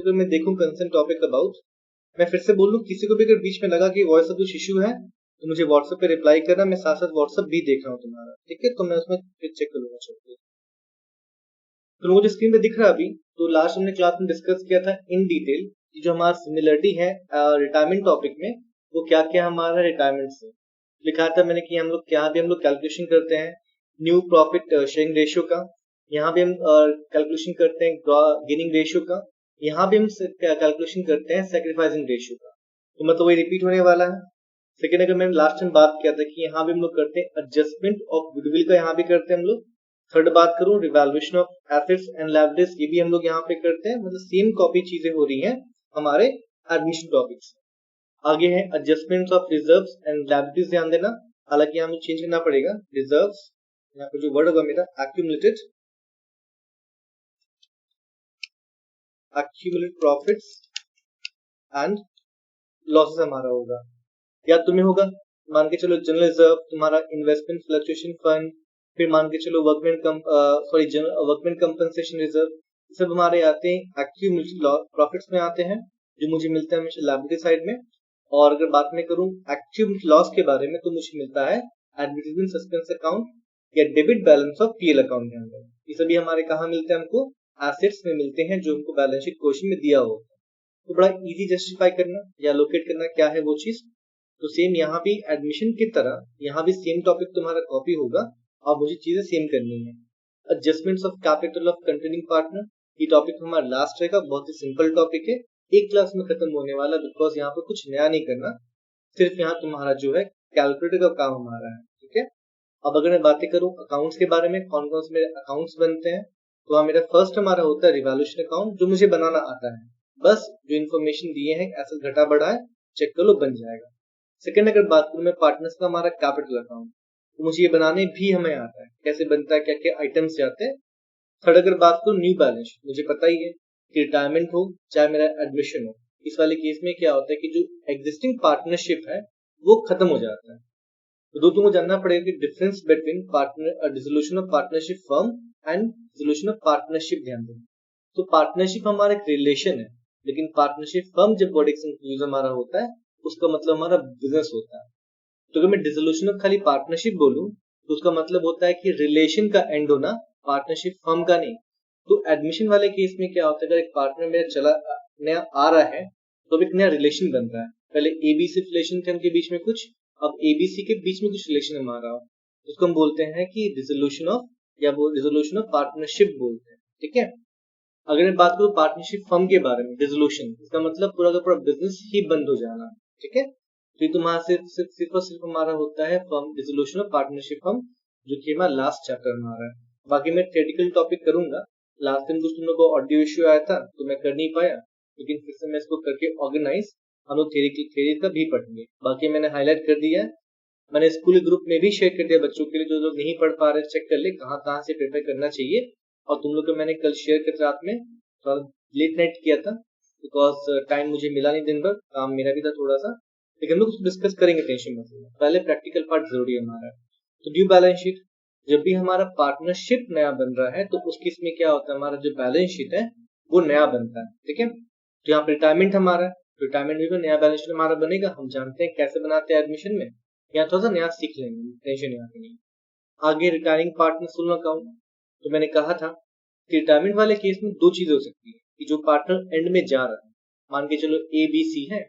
अगर मैं देखूं कंसर्न टॉपिक अबाउट, मैं फिर से बोल लूं, किसी को भी अगर बीच में लगा कि वॉइस ऑफ कुछ इशू है तो मुझे व्हाट्सएप पे रिप्लाई करना, मैं साथ साथ व्हाट्सएप भी देख रहा हूँ तुम्हारा, ठीक है? तो मैं उसमें फिर चेक कर लूंगा। चलो, तो लोगों जो स्क्रीन पे दिख रहा है अभी, तो लास्ट हमने क्लास में डिस्कस किया था इन डिटेल कि जो हमारा सिमिलरिटी है रिटायरमेंट टॉपिक में, वो क्या क्या हमारा रिटायरमेंट से लिखा था मैंने कि हम लोग क्या भी हम लोग कैलकुलेशन करते हैं न्यू प्रॉफिट शेयरिंग रेशियो का, यहाँ भी हम कैलकुलेशन करते हैं गेनिंग रेशियो का, यहाँ भी हम कैलकुलेशन करते हैं सेक्रीफाइसिंग रेशियो का। तो मतलब वही रिपीट होने वाला है। सेकेंड, अगर मैंने लास्ट टाइम बात किया था कि यहाँ भी हम लोग करते हैं एडजस्टमेंट ऑफ गुडविल का, यहाँ भी करते हैं हम लोग। थर्ड बात करूं revaluation of assets and liabilities, ये भी हम लोग यहाँ पे करते हैं। मतलब सेम कॉपी चीजें हो रही हैं हमारे एडमिशन टॉपिक्स। आगे है adjustments of reserves and liabilities, ध्यान देना, हालांकि यहाँ मुझे चेंज करना पड़ेगा। रिजर्व्स, यहाँ पे जो वर्ड होगा मेरा एक्यूमुलेटेड प्रॉफिट्स एंड लॉसेस हमारा होगा, या तुम्हें होगा मान के चलो जनरल रिजर्व, तुम्हारा इन्वेस्टमेंट फ्लक्चुएशन फंड, फिर मान के चलो वर्कमैन कंपनसेशन रिजर्व, सब हमारे आते हैं एक्यूमुलेटेड प्रॉफिट्स में आते हैं, जो मुझे मिलता है हमेशा लायबिलिटी साइड में। और अगर बात मैं करूं एक्यूमुलेटेड लॉस के बारे में, तो मुझे मिलता है एडवर्टाइजमेंट सस्पेंस अकाउंट या debit balance of PL account के अंदर। ये सभी हमारे कहाँ मिलते हैं? हमको एसेट्स में मिलते हैं, जो हमको बैलेंस शीट क्वेश्चन में दिया होगा। तो बड़ा इजी जस्टिफाई करना या लोकेट करना क्या है वो चीज। तो सेम यहाँ भी एडमिशन की तरह यहाँ भी सेम टॉपिक तुम्हारा कॉपी होगा और मुझे चीजें सेम करनी है। Adjustments of capital of contributing partner, ये टॉपिक हमारा लास्ट रहेगा, बहुत ही सिंपल टॉपिक है, एक क्लास में खत्म होने वाला, बिकॉज यहाँ पे कुछ नया नहीं करना, सिर्फ यहाँ तुम्हारा जो है कैलकुलेटर का काम हमारा है, ठीक है? अब अगर मैं बातें करूं अकाउंट्स के बारे में, कौन कौन से मेरे अकाउंट्स बनते हैं, तो हाँ मेरा फर्स्ट हमारा होता है रिवैल्यूएशन अकाउंट, जो मुझे बनाना आता है, बस जो इन्फॉर्मेशन दिए हैं ऐसा घटा बढ़ा है चेक कर लो, बन जाएगा। सेकंड, अगर बात करूं मैं पार्टनर्स का हमारा कैपिटल अकाउंट, तो मुझे ये बनाने भी हमें आता है, कैसे बनता है, क्या क्या आइटम्स जाते हैं। थर्ड, अगर बात करूं न्यू बैलेंस, मुझे पता ही है कि रिटायरमेंट हो चाहे मेरा एडमिशन हो, इस वाले केस में क्या होता है कि जो एग्जिस्टिंग पार्टनरशिप है वो खत्म हो जाता है। तो दो तुमको जानना पड़ेगा कि difference between partner dissolution of partnership firm and dissolution of partnership, ध्यान देना। तो पार्टनरशिप हमारा एक रिलेशन है, लेकिन पार्टनरशिप फर्म जब वर्ड यूज हमारा होता है, उसका मतलब हमारा बिजनेस होता है। तो अगर मैं डिसोल्यूशन ऑफ खाली पार्टनरशिप बोलूं, तो उसका मतलब होता है कि रिलेशन का एंड होना, पार्टनरशिप फर्म का नहीं। तो एडमिशन वाले केस में क्या होता है, अगर एक पार्टनर मेरा चला नया आ रहा है, तो अब एक नया रिलेशन बन रहा है। पहले एबीसी रिलेशन थे उनके बीच में कुछ, अब एबीसी के बीच में कुछ रिलेशन हमारा, उसको हम बोलते हैं कि डिसोल्यूशन ऑफ, या वो डिसोल्यूशन ऑफ पार्टनरशिप बोलते हैं, ठीक है? अगर मैं बात करूं पार्टनरशिप फर्म के बारे में, डिसोल्यूशन, इसका मतलब पूरा का पूरा बिजनेस ही बंद हो जाना, ठीक है? तो ये तुम्हारा सिर्फ और सिर्फ हमारा होता है firm dissolution of partnership firm, जो कि हमारा लास्ट चैप्टर हमारा है। बाकी मैं थ्योरेटिकल टॉपिक करूंगा, लास्ट टाइम कुछ तुम लोग को ऑडियो इश्यू आया था तो मैं कर नहीं पाया, लेकिन फिर से मैं इसको करके ऑर्गेनाइज हम लोग थ्योरी का भी पढ़ेंगे। बाकी मैंने हाईलाइट कर दिया है, मैंने स्कूल ग्रुप में भी शेयर कर दिया बच्चों के लिए, जो लोग नहीं पढ़ पा रहे चेक कर ले कहाँ कहाँ से प्रिपेयर करना चाहिए। और तुम लोग को मैंने कल शेयर कर रात में थोड़ा लेट नाइट किया था, बिकॉज टाइम मुझे मिला नहीं, दिन भर काम मेरा भी था थोड़ा सा, लेकिन हम लोग डिस्कस करेंगे, टेंशन मत लेना, पहले प्रैक्टिकल पार्ट जरूरी है हमारा। तो ड्यू बैलेंस शीट, जब भी हमारा पार्टनरशिप नया बन रहा है तो उस केस में क्या होता है, हमारा जो बैलेंस शीट है वो नया बनता है, ठीक है? तो यहाँ पे रिटायरमेंट हमारा है, रिटायरमेंट भी नया बैलेंस शीट हमारा बनेगा, हम जानते हैं कैसे बनाते हैं एडमिशन में, यहाँ थोड़ा सा नया सीख लेंगे, टेंशन यहाँ पे नहीं। आगे रिटायरिंग पार्टनर सोलर अकाउंट, तो मैंने कहा था कि रिटायरमेंट वाले केस में दो चीजें हो सकती है, कि जो पार्टनर एंड में जा रहा है, मान के चलो ए बी सी है,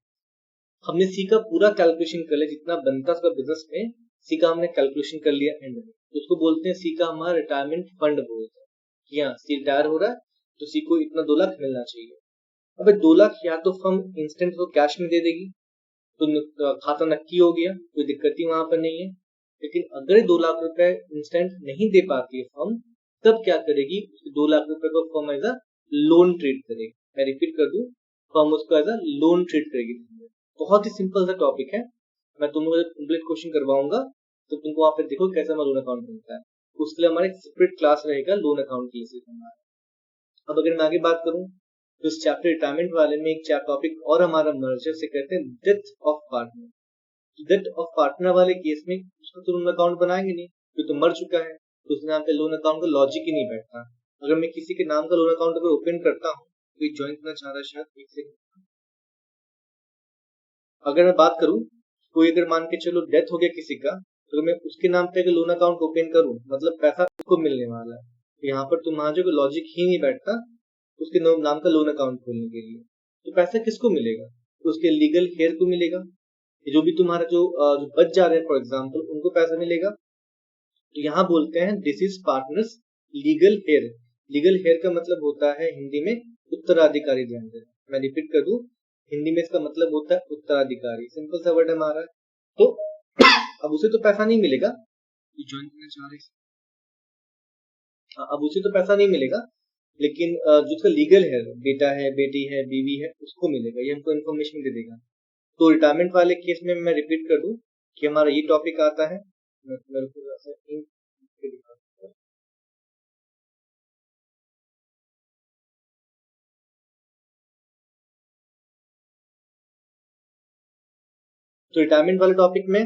हमने सी का पूरा कैलकुलेशन कर लिया, जितना बनता है बिजनेस में सी का हमने कैलकुलेशन कर लिया एंड में, तो उसको बोलते हैं सी का हमारा रिटायरमेंट फंड बोलते हैं कि हाँ सी रिटायर हो रहा है तो सी को इतना 2 लाख मिलना चाहिए। अब 2 लाख या तो फर्म इंस्टेंट तो कैश में दे देगी, तो खाता नक्की हो गया, कोई दिक्कत ही वहां पर नहीं है। लेकिन अगर 2 लाख रुपए इंस्टेंट नहीं दे पाती है फर्म, तब क्या करेगी, 2 लाख रुपए को firm as a loan treat करेगी। मैं रिपीट कर दूं, फर्म उसको एज अ लोन ट्रीट करेगी। बहुत ही सिंपल सा टॉपिक है, मैं तुम लोगों को कंप्लीट क्वेश्चन करवाऊंगा, तो तुमको वहां पे देखो कैसे हमारा लोन अकाउंट बनता है। उसके लिए हमारा एक सेपरेट क्लास रहेगा लोन अकाउंट के लिए हमारा। अब अगर मैं आगे बात करूं, तो इस चैप्टर रिटायरमेंट वाले में एक टॉपिक और हमारा मर्जर से कहते हैं death of partner. Death of partner वाले केस में उसका तो लोन अकाउंट बनाएंगे नहीं, जो तो मर चुका है, तो उस नाम पे लोन अकाउंट का लॉजिक ही नहीं बैठता। अगर मैं किसी के नाम का लोन अकाउंट अगर ओपन करता हूँ, कोई ज्वाइन करना चाह रहा है शायद, एक सेकंड। अगर मैं बात करूं, कोई अगर मान के चलो डेथ हो गया किसी का, तो मैं उसके नाम पे अगर लोन अकाउंट ओपन करूं, मतलब पैसा उसको मिलने वाला है। तो यहाँ पर तुम्हारा जो लॉजिक ही नहीं बैठता उसके नाम का लोन अकाउंट खोलने के लिए। तो पैसा किसको मिलेगा? तो उसके लीगल हेयर को मिलेगा। जो भी तुम्हारा जो बच जा रहे हैं फॉर एग्जाम्पल, उनको पैसा मिलेगा। तो यहाँ बोलते हैं deceased partners legal heir. Legal heir का मतलब होता है हिंदी में उत्तराधिकारी। ध्यान देना, मैं रिपीट कर दूं, हिंदी में इसका मतलब होता है उत्तराधिकारी। सिंपल सा वर्ड है हमारा। तो अब उसे तो पैसा नहीं मिलेगा, ज्वाइन करना चाह रहे हैं। अब उसे तो पैसा नहीं मिलेगा, लेकिन जो उसका लीगल है, बेटा है, बेटी है, बीवी है, उसको मिलेगा। ये हमको इन्फॉर्मेशन दे देगा। तो रिटायरमेंट वाले केस में मैं रिपीट कर दूं कि हमारा ये टॉपिक आता है। मेरे को ऐसा ink पे दिखा दूं। तो रिटायरमेंट वाले टॉपिक में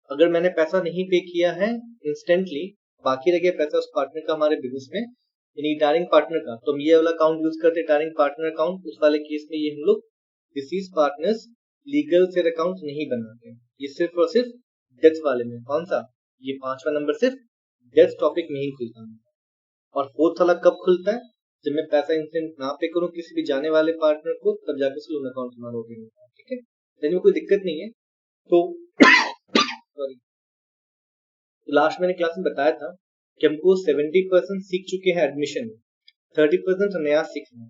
अगर मैंने पैसा नहीं पे किया है इंस्टेंटली, बाकी रह गया पैसा उस पार्टनर का हमारे बिजनेस में, यानी रिटायरिंग पार्टनर का, तो हम ये वाला अकाउंट यूज करते हैं, रिटायरिंग पार्टनर अकाउंट। उस वाले केस में ये हम लोग disease partners legal share account नहीं बनाते। ये सिर्फ और सिर्फ डेथ वाले में। कौन सा? ये 5वां नंबर सिर्फ डेथ टॉपिक में ही खुलता है। और फोर्थ वाला कब खुलता है? जब मैं पैसा इंस्टेंट ना पे करूं किसी भी जाने वाले पार्टनर को, तब जाकर से लोन अकाउंट हमारा ओपन होता है। ठीक है, देन में कोई दिक्कत नहीं है। तो सॉरी, लास्ट मैंने क्लास में बताया था कि हमको 70% सीख चुके हैं एडमिशन में, 30% नया सीखना है।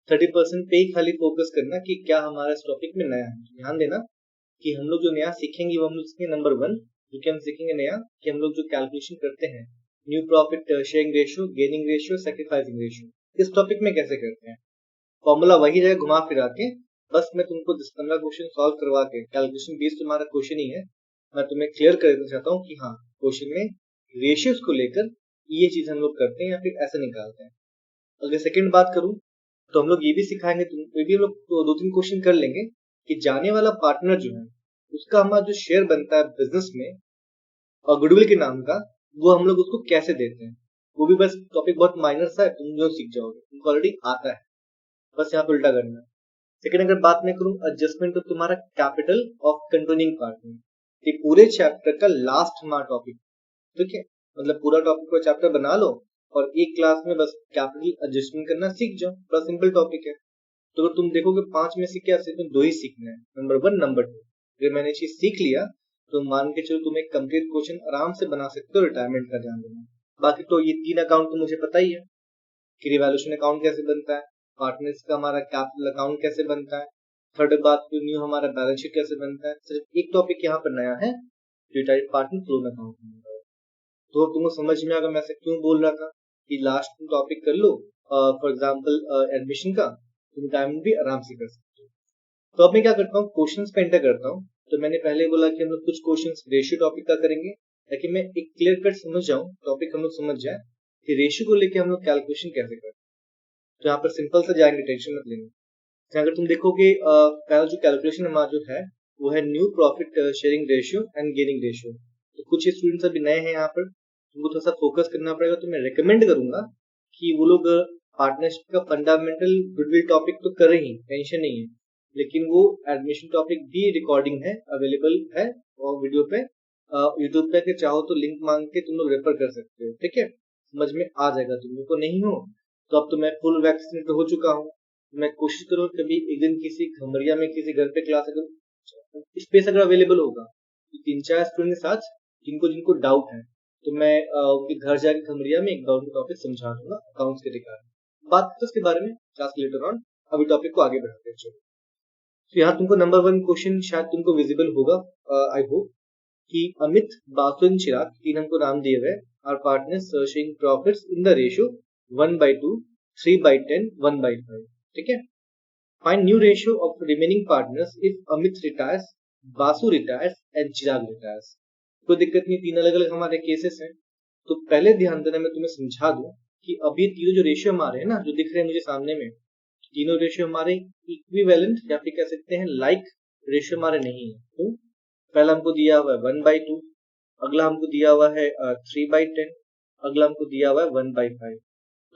30% पे ही खाली फोकस करना कि क्या हमारा इस टॉपिक में नया है। ध्यान देना कि हम लोग जो नया सीखेंगे वो हम लोग सीखेंगे नंबर 1, जो कि हम सीखेंगे नया कि हम लोग जो कैलकुलेशन करते हैं new profit sharing ratio, gaining ratio, sacrificing ratio, इस टॉपिक में कैसे करते हैं। फॉर्मूला वही रहेगा घुमा फिरा के, बस मैं तुमको 10-15 क्वेश्चन सॉल्व करवा के, कैलकुलेशन बेस्ड तुम्हारा क्वेश्चन ही है, मैं तुम्हें क्लियर कर देना चाहता हूँ कि हाँ, क्वेश्चन में रेशियोज को लेकर ये चीज हम लोग करते हैं या फिर ऐसे निकालते हैं। अगर सेकंड बात करूं, तो हम लोग ये भी सिखाएंगे, ये भी हम लोग तो 2-3 क्वेश्चन कर लेंगे कि जाने वाला पार्टनर जो है उसका हमारा जो शेयर बनता है बिजनेस में और गुडविल के नाम का, वो हम लोग उसको कैसे देते हैं। वो भी बस टॉपिक बहुत माइनर सा है, तुम जो सीख जाओगे, तुमको ऑलरेडी आता है, बस यहाँ पे उल्टा करना है। सेकंड अगर बात मैं करूं एडजस्टमेंट, तो तुम्हारा कैपिटल ऑफ कंट्रोलिंग पार्टनर, ये पूरे चैप्टर का लास्ट हमारा टॉपिक। ठीक है, मतलब पूरा टॉपिक को चैप्टर बना लो और एक क्लास में बस कैपिटल एडजस्टमेंट करना सीख जाओ, बड़ा सिंपल टॉपिक है। तो अगर तुम देखोगे 5 में से क्या सिर्फ 2 ही सीखना है, नंबर 1, नंबर 2। अगर मैंने चीज सीख लिया तो मान के चलो तुम एक कंप्लीट क्वेश्चन आराम से बना सकते हो रिटायरमेंट का। ध्यान देना, बाकी तो ये 3 अकाउंट तो मुझे पता ही है कि रिवैल्यूएशन अकाउंट कैसे बनता है, पार्टनर्स का हमारा कैपिटल अकाउंट कैसे बनता है, थर्ड बात तो न्यू हमारा बैलेंस शीट कैसे बनता है। सिर्फ एक टॉपिक यहाँ पर नया है, रिटायर्ड पार्टनर लोन अकाउंट। तो तुमको समझ में आएगा मैं ऐसे क्यों बोल रहा था कि लास्ट टॉपिक कर लो, फॉर एग्जाम्पल एडमिशन का, तुम टाइम भी आराम से कर सकते हो। तो अब मैं क्या करता हूँ, क्वेश्चंस पे एंटर करता हूँ। तो मैंने पहले बोला कि हम लोग कुछ क्वेश्चंस रेशियो टॉपिक का करेंगे, ताकि मैं एक क्लियर कट समझ जाऊँ, टॉपिक हम लोग समझ जाए कि रेशियो को लेके हम लोग कैलकुलेशन कैसे करते हैं। तो यहाँ पर सिंपल से जाएंगे, टेंशन मत लेंगे। तो अगर तुम देखोगे पहला जो कैलकुलेशन हमारा जो है वो है new profit sharing ratio and gaining ratio. तो कुछ स्टूडेंट्स अभी नए हैं यहाँ पर, तुमको थोड़ा सा फोकस करना पड़ेगा। तो मैं रिकमेंड करूंगा कि वो लोग पार्टनरशिप का फंडामेंटल गुडविल टॉपिक तो करें ही, टेंशन नहीं है, लेकिन वो एडमिशन टॉपिक भी रिकॉर्डिंग है, अवेलेबल है और वीडियो पे यूट्यूब पे, अगर चाहो तो लिंक मांग के तुम लोग रेफर कर सकते हो। ठीक है, समझ में आ जाएगा। तुम लोग को नहीं हो तो अब तो मैं फुल वैक्सीनेट हो चुका हूँ। मैं कोशिश करूँ कभी एक दिन किसी खमरिया में किसी घर पे क्लास, अगर स्पेस अगर अवेलेबल होगा तो 3-4 स्टूडेंट के साथ जिनको जिनको डाउट है, तो मैं उनके घर जाके खमरिया में एक बार उनको टॉपिक समझा दूंगा अकाउंट्स के रिगार्डिंग। बात करते उसके बारे में क्लास लेटर ऑन। अभी टॉपिक को आगे बढ़ाते हैं। चलो, तो यहाँ तुमको नंबर 1 क्वेश्चन शायद तुमको विजिबल होगा, आई होप, कि अमित, बासु एंड चिराग, तीन हमको नाम दिए हुए, are partners sharing profits in the ratio 1/2, 3/10, 1/5। ठीक है, find new ratio of remaining partners if Amit retires, Basu retires and Chirag retires. कोई दिक्कत नहीं, 3 अलग अलग हमारे केसेस हैं। तो पहले ध्यान देना, मैं तुम्हें समझा दूं कि अभी तीनों जो रेशियो हमारे हैं ना, जो दिख रहे हैं मुझे सामने में, तीनों रेशियो हमारे इक्विवेलेंट या फिर कह सकते हैं लाइक रेशियो हमारे नहीं है। क्यों? पहला हमको दिया हुआ है 1/2, अगला हमको दिया हुआ है 3/10, अगला हमको दिया हुआ है 1/5।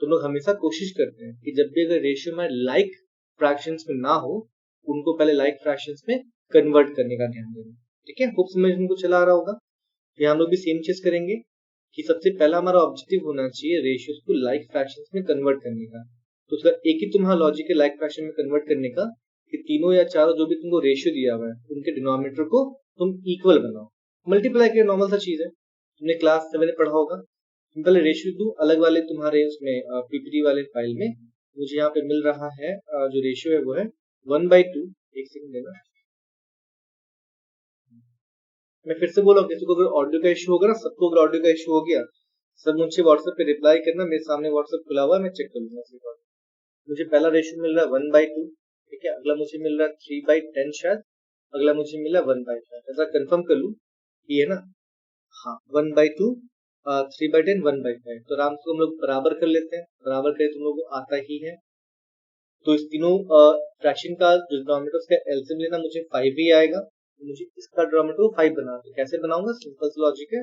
तो लोग हमेशा कोशिश करते हैं कि जब भी अगर रेशियो में लाइक फ्रैक्शंस में ना हो उनको पहले लाइक फ्रैक्शंस में कन्वर्ट करने का ध्यान देना। ठीक है, होप समझ उनको चला रहा होगा। यहाँ हम लोग भी सेम चीज करेंगे कि सबसे पहला हमारा ऑब्जेक्टिव होना चाहिए रेशियोज को लाइक फ्रैक्शंस में कन्वर्ट करने का। तो उसका एक ही तुम्हारा लॉजिक है लाइक फ्रैक्शन में कन्वर्ट करने का कि तीनों या चारों जो भी तुमको रेशियो दिया हुआ है उनके डिनोमिनेटर को तुम इक्वल बनाओ। मल्टीप्लाई के नॉर्मल सा चीज है, तुमने क्लास 7 में पढ़ा होगा। सिंपल रेशियो दो अलग वाले तुम्हारे उसमें पीपीटी वाले फाइल में मुझे यहाँ पे मिल रहा है जो रेशियो है वो है 1/2। एक सेकंड देना, मैं फिर से बोला किसी को अगर ऑडियो का इशू होगा ना, सबको अगर ऑडियो का इशू हो गया सब मुझे व्हाट्सएप पे रिप्लाई करना, मेरे सामने व्हाट्सएप खुला हुआ है, मैं चेक कर लूंगा। मुझे पहला रेशियो मिल रहा है 1/2, ठीक है, अगला मुझे मिल रहा है 3/10 शायद, अगला मुझे मिला 1/5। ऐसा कंफर्म कर लूं ये है ना, हाँ 1/2, 3/10, 1/5। तो आराम से हम लोग बराबर कर लेते हैं, बराबर करें तुम लोग को आता ही है। तो इस तीनों फ्रैक्शन का जो डिनोमिनेटर उसका एलसीएम लेना मुझे 5 ही आएगा, तो मुझे इसका डिनोमिनेटर को 5 बनाना है। कैसे बनाऊंगा, सिंपल सा लॉजिक है,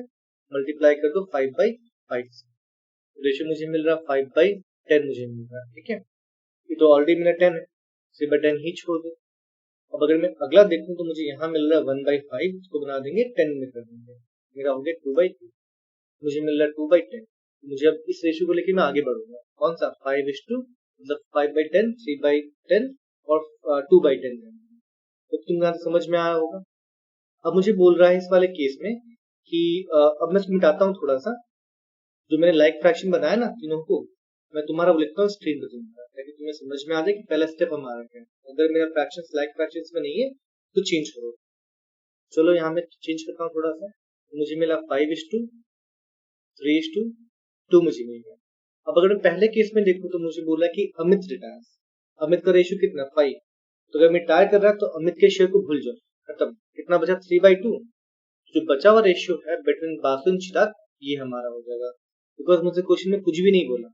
मल्टीप्लाई कर दो 5/5। रेशियो मुझे मिल रहा है 5/10 मुझे मिल रहा है। ठीक है, ये तो ऑलरेडी मैंने 10 है, 3/10 ही छोड़ दो। अब अगर मैं अगला देखूं तो मुझे यहाँ मिल रहा है 1/5, उसको बना देंगे 10 में कर देंगे, मेरा हो गया 2/2। मुझे मिल रहा है 2/10। मुझे अब इस रेशियो को लेके मैं आगे बढ़ूंगा, कौन सा 5:2, मतलब 5/10, 3/10 और 2/10। तो तुम यहाँ समझ में आया होगा। अब मुझे बोल रहा है इस वाले केस में कि अब मैं मिटाता हूँ थोड़ा सा, जो मैंने लाइक फ्रैक्शन बनाया ना तीनों को, मैं तुम्हारा वो लिखता हूँ स्क्रीन पर तुम्हारा, ताकि तुम्हें समझ में आ जाए कि पहला स्टेप हमारा क्या है। अगर मेरा फ्रैक्शन लाइक फ्रैक्शन में नहीं है तो चेंज करो। चलो यहाँ मैं चेंज करता हूँ थोड़ा सा, मुझे मिला 5:3:2 मुझे मिल गया। अब अगर मैं पहले केस में देखूं तो मुझे बोला कि अमित रिटायर्स, अमित का रेशियो कितना 5, तो अगर रिटायर कर रहा है तो अमित के शेयर को भूल जाओ, खत्म। कितना बचा 3/2। जो बचा हुआ रेशियो है बिटवीन बासु एंड चिराग, ये हमारा हो जाएगा। बिकॉज मुझे क्वेश्चन में कुछ भी नहीं बोला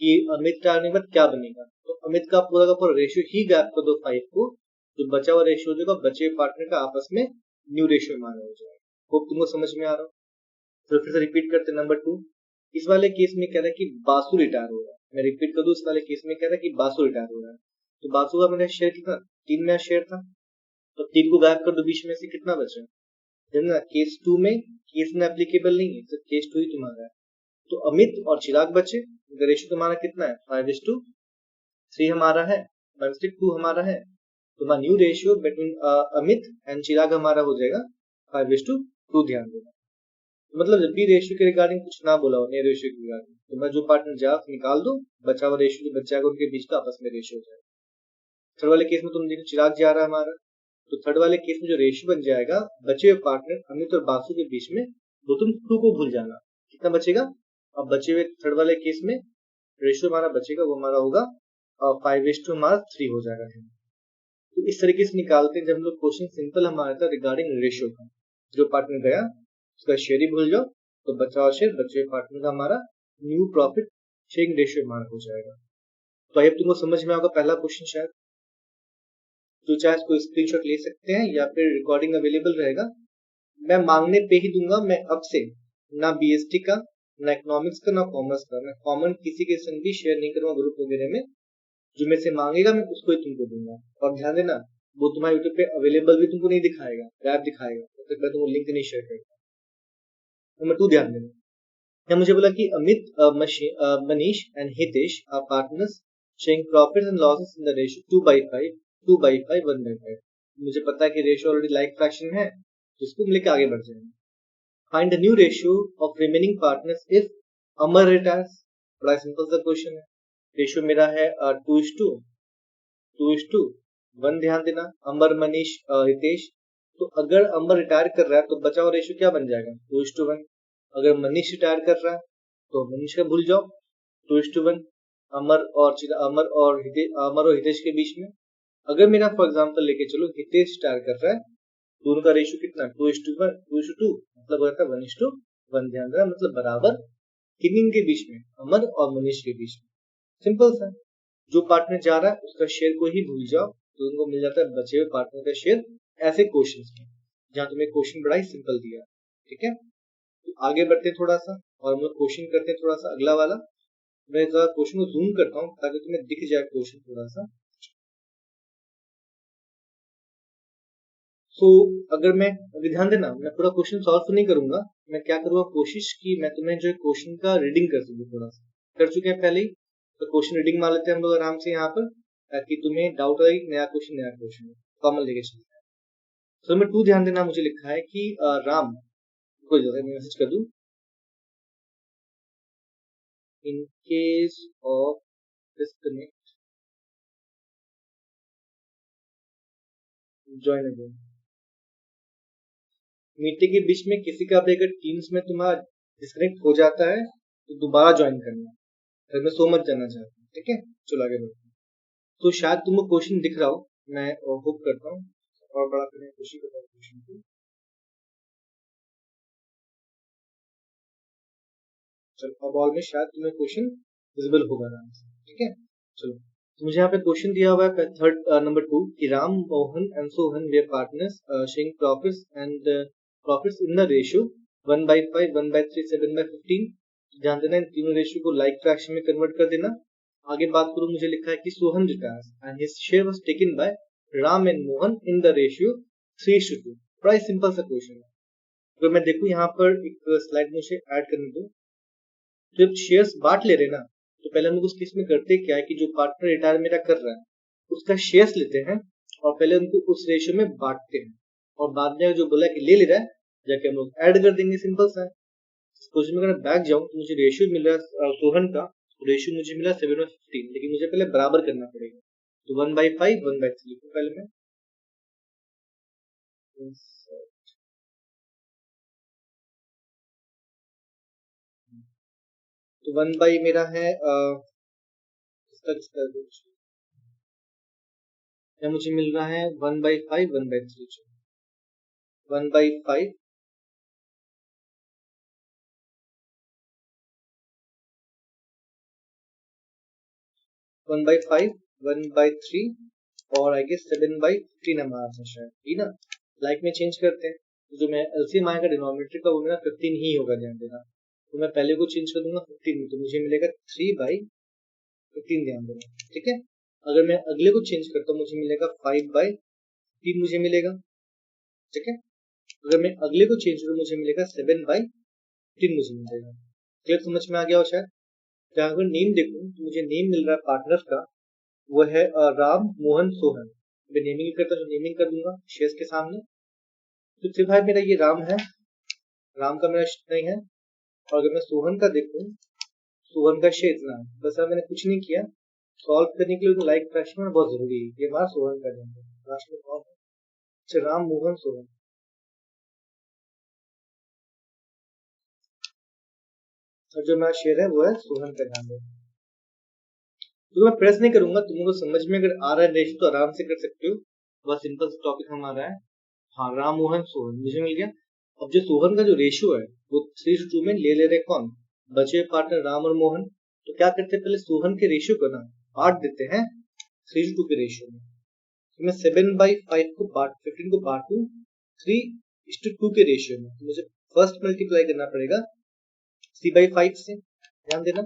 कि अमित रिटायर के बाद क्या बनेगा, तो अमित का पूरा का पूरा रेशियो ही गैप कर दो 5 को, जो बचा हुआ रेशियो हो जाएगा बचे हुए पार्टनर का आपस में न्यू रेशियो हमारा हो जाएगा। होप तुमको समझ में आ रहा हो। तो फिर से रिपीट करते नंबर 2। इस वाले केस में कह रहा है कि बासु रिटायर हो रहा है, मैं रिपीट कर दूं, इस वाले केस में कह रहा है कि बासु रिटायर हो रहा है। तो बासु का मेरा शेयर कितना, 3 मेरा शेयर था, तो 3 को गायब कर दो, बीच में से कितना बचा, ना केस 2 में केस में एप्लीकेबल नहीं है, तो केस 2 ही तुम्हारा है। तो अमित और चिराग बचे, रेशियो तुम्हारा कितना है 5:3 हमारा है, 2 हमारा है। तुम्हारा new ratio between Amit and Chirag हमारा हो जाएगा 5:2। ध्यान देना, मतलब जब भी रेशियो के रिगार्डिंग कुछ ना बोला हो नए रेशियो के रिगार्डिंग, तो मैं जो पार्टनर जा निकाल दो, बचा हुआ रेशियो जो बच जाएगा उनके बीच का आपस में रेशियो हो जाएगा। थर्ड वाले केस में तुम देखो चिराग जा रहा है हमारा, तो थर्ड वाले केस में जो रेशियो बन जाएगा बचे हुए पार्टनर अमित और बासु के बीच में, वो तुम 2 को भूल जाना, कितना बचेगा। अब बचे हुए थर्ड वाले केस में रेशियो हमारा बचेगा वो हमारा होगा 5:3 हो जाएगा। तो इस तरीके से निकालते हैं जब हम लोग क्वेश्चन सिंपल हमारा था रिगार्डिंग रेशियो का, जो पार्टनर गया उसका शेयर ही भूल जाओ, तो बचा हुआ शेयर बचे हुए पार्टनर का हमारा न्यू प्रॉफिट शेयरिंग रेशियो हमारा हो जाएगा। तो आई तुमको समझ में आएगा पहला क्वेश्चन शायद, जो चाहे इसको स्क्रीनशॉट ले सकते हैं या फिर रिकॉर्डिंग अवेलेबल रहेगा। मैं मांगने पे ही दूंगा, मैं अब से ना बीएसटी का, ना इकोनॉमिक्स का, ना कॉमर्स का, मैं कॉमन किसी के संग भी शेयर नहीं करूंगा ग्रुप वगैरह में। जो मेरे से मांगेगा मैं उसको ही तुमको दूंगा। और ध्यान देना वो तुम्हारे यूट्यूब पे अवेलेबल भी तुमको नहीं दिखाएगा, गैप दिखाएगा, तो मैं तुमको लिंक नहीं शेयर करूंगा। नंबर 2 ध्यान देना, क्या मुझे बोला कि Amit, Manish and Hitesh are partners sharing profits and losses in the ratio 2/5, 2/5, 1/5। मुझे पता है कि रेशियो ऑलरेडी लाइक फ्रैक्शन है, तो इसको लेके आगे बढ़ जाएंगे। Find the new ratio of remaining partners if Amar retires. बड़ा सिंपल सा क्वेश्चन है। रेशियो मेरा है 2:1। ध्यान देना, अमर, मनीष, हितेश। तो अगर अमर रिटायर कर रहा है तो बचा हुआ रेशियो क्या बन जाएगा 2:1। अगर मनीष रिटायर कर रहा है तो मनीष का भूल जाओ 2:1। अमर और हितेश के बीच में, अगर मेरा फॉर एग्जाम्पल लेके चलो हितेश रिटायर कर रहा है, दोनों का रेशियो कितना 2:1, 2:2, मतलब होता है 1:1। ध्यान देना, मतलब बराबर किन के बीच में, अमर और मनीष के बीच में। सिंपल सा, जो पार्टनर जा रहा है उसका शेयर को ही भूल जाओ, तो उनको मिल जाता है बचे हुए पार्टनर का शेयर। ऐसे क्वेश्चंस में जहां तुम्हें क्वेश्चन बड़ा ही सिंपल दिया, ठीक है। तो आगे बढ़ते हैं थोड़ा सा और हम लोग क्वेश्चन करते हैं थोड़ा सा अगला वाला। मैं क्वेश्चन को जूम करता हूँ ताकि तुम्हें दिख जाए क्वेश्चन थोड़ा सा। सो अगर मैं, अभी ध्यान देना, मैं पूरा क्वेश्चन सॉल्व नहीं करूंगा, मैं क्या करूंगा, कोशिश की मैं तुम्हें जो क्वेश्चन का रीडिंग कर सकूं, थोड़ा सा कर चुके हैं पहले ही, तो क्वेश्चन रीडिंग मार लेते हैं हम लोग आराम से यहाँ पर, ताकि तुम्हें डाउट आए, नया क्वेश्चन कॉमन लेके चलते हैं। सो में 2 ध्यान देना, मुझे लिखा है कि राम को जैसे मैं मैसेज कर दूं, in case of disconnect join again. Meeting के बीच में किसी का भी अगर टीम्स में तुम्हारा डिस्कनेक्ट हो जाता है तो दोबारा ज्वाइन करना, फिर मैं सो मत जाना चाहता हूँ, ठीक है। चलो आगे बढ़ते हैं। तो शायद तुमको क्वेश्चन दिख रहा हो, मैं होप करता हूँ, और बड़ा करने की कोशिश करता हूँ क्वेश्चन को। चलो अब ऑल में शायद तुम्हें क्वेश्चन विजिबल होगा आराम से, ठीक है। चलो, तो मुझे यहाँ पे क्वेश्चन दिया हुआ है थर्ड नंबर 2 कि Ram Mohan and Sohan way partners sharing profits and profits in the ratio 1/5, 1/3, 7/15। ध्यान देना, इन तीनों रेशियो को लाइक फ्रैक्शन में कन्वर्ट कर देना। आगे बात करूं, मुझे लिखा है कि Sohan retires and his share was taken by Ram and Mohan in the ratio 3:2। बड़ा सिंपल सा क्वेश्चन है। अगर मैं देखूं यहाँ पर एक स्लाइड मुझे ऐड करने दो, जब शेयर्स बांट ले रहे ना, तो पहले हम लोग उस केस में करते क्या है कि जो पार्टनर रिटायर मेरा कर रहा है उसका शेयर्स लेते हैं और पहले उनको उस रेशियो में बांटते हैं, और बाद में जो बोला कि ले रहा है जाके हम लोग ऐड कर देंगे, सिंपल सा है। क्वेश्चन में अगर बैक जाऊं तो मुझे रेशियो मिल रहा है सोहन का, रेशियो मुझे मिला 7/15, लेकिन मुझे पहले बराबर करना पड़ेगा, तो 1/5, 1/3 को पहले मैं तो 1 बाई मेरा है इसका मुझे मिल रहा है 1/5, 1/3, 1/5, 1/5, 1/3 और आई गेस 7/15 हमारा था शायद, ठीक ना। लाइक में चेंज करते हैं, तो जो मैं एलसीएम आएगा डिनोमिनेटर का वो मेरा 15 ही होगा, ध्यान देना। तो मैं पहले को चेंज कर दूंगा 15 में, तो मुझे मिलेगा 3/15, ध्यान देना, ठीक है। अगर मैं अगले को चेंज करता हूँ मुझे मिलेगा 5/15 मुझे मिलेगा, ठीक है। अगर मैं अगले को चेंज करूँ मुझे मिलेगा 7/15 मुझे मिलेगा। क्लियर, समझ में आ गया हो शायद। जहाँ अगर नेम देखूं तो मुझे नेम मिल रहा है पार्टनर का, वो है राम मोहन सोहन। मैं नेमिंग करता हूँ, नेमिंग कर दूंगा शेयर्स के सामने। तो सिर्फ भाई मेरा ये राम है, राम का मेरा इतना ही है। और अगर मैं सोहन का देखूं, सोहन का शेयर इतना है, बस मैंने कुछ नहीं किया। सॉल्व करने के लिए तो लाइक फ्रैक्शन में बहुत जरूरी है, ये हमारा सोहन का देंगे लास्ट में कौन है, अच्छा राम मोहन सोहन, और जो मेरा शेयर है वो है सोहन का, ध्यान दें। तो मैं प्रेस नहीं करूंगा, तुमको समझ में अगर आ रहा है रेशियो तो आराम से कर सकते हो। बहुत सिंपल टॉपिक हमारा है। हाँ, राम मोहन सोहन मुझे मिल गया। अब जो सोहन का जो रेशियो है वो 3:2 में ले रहे कौन, बचे पार्टनर राम और मोहन। तो क्या करते हैं, पहले सोहन के रेशियो को ना बांट देते हैं 3:2 के रेशियो में। तो मैं 7/5 को बांट 15 को बांटू 3:2 के रेशियो में, तो मुझे फर्स्ट मल्टीप्लाई करना पड़ेगा 3/5 से, ध्यान देना।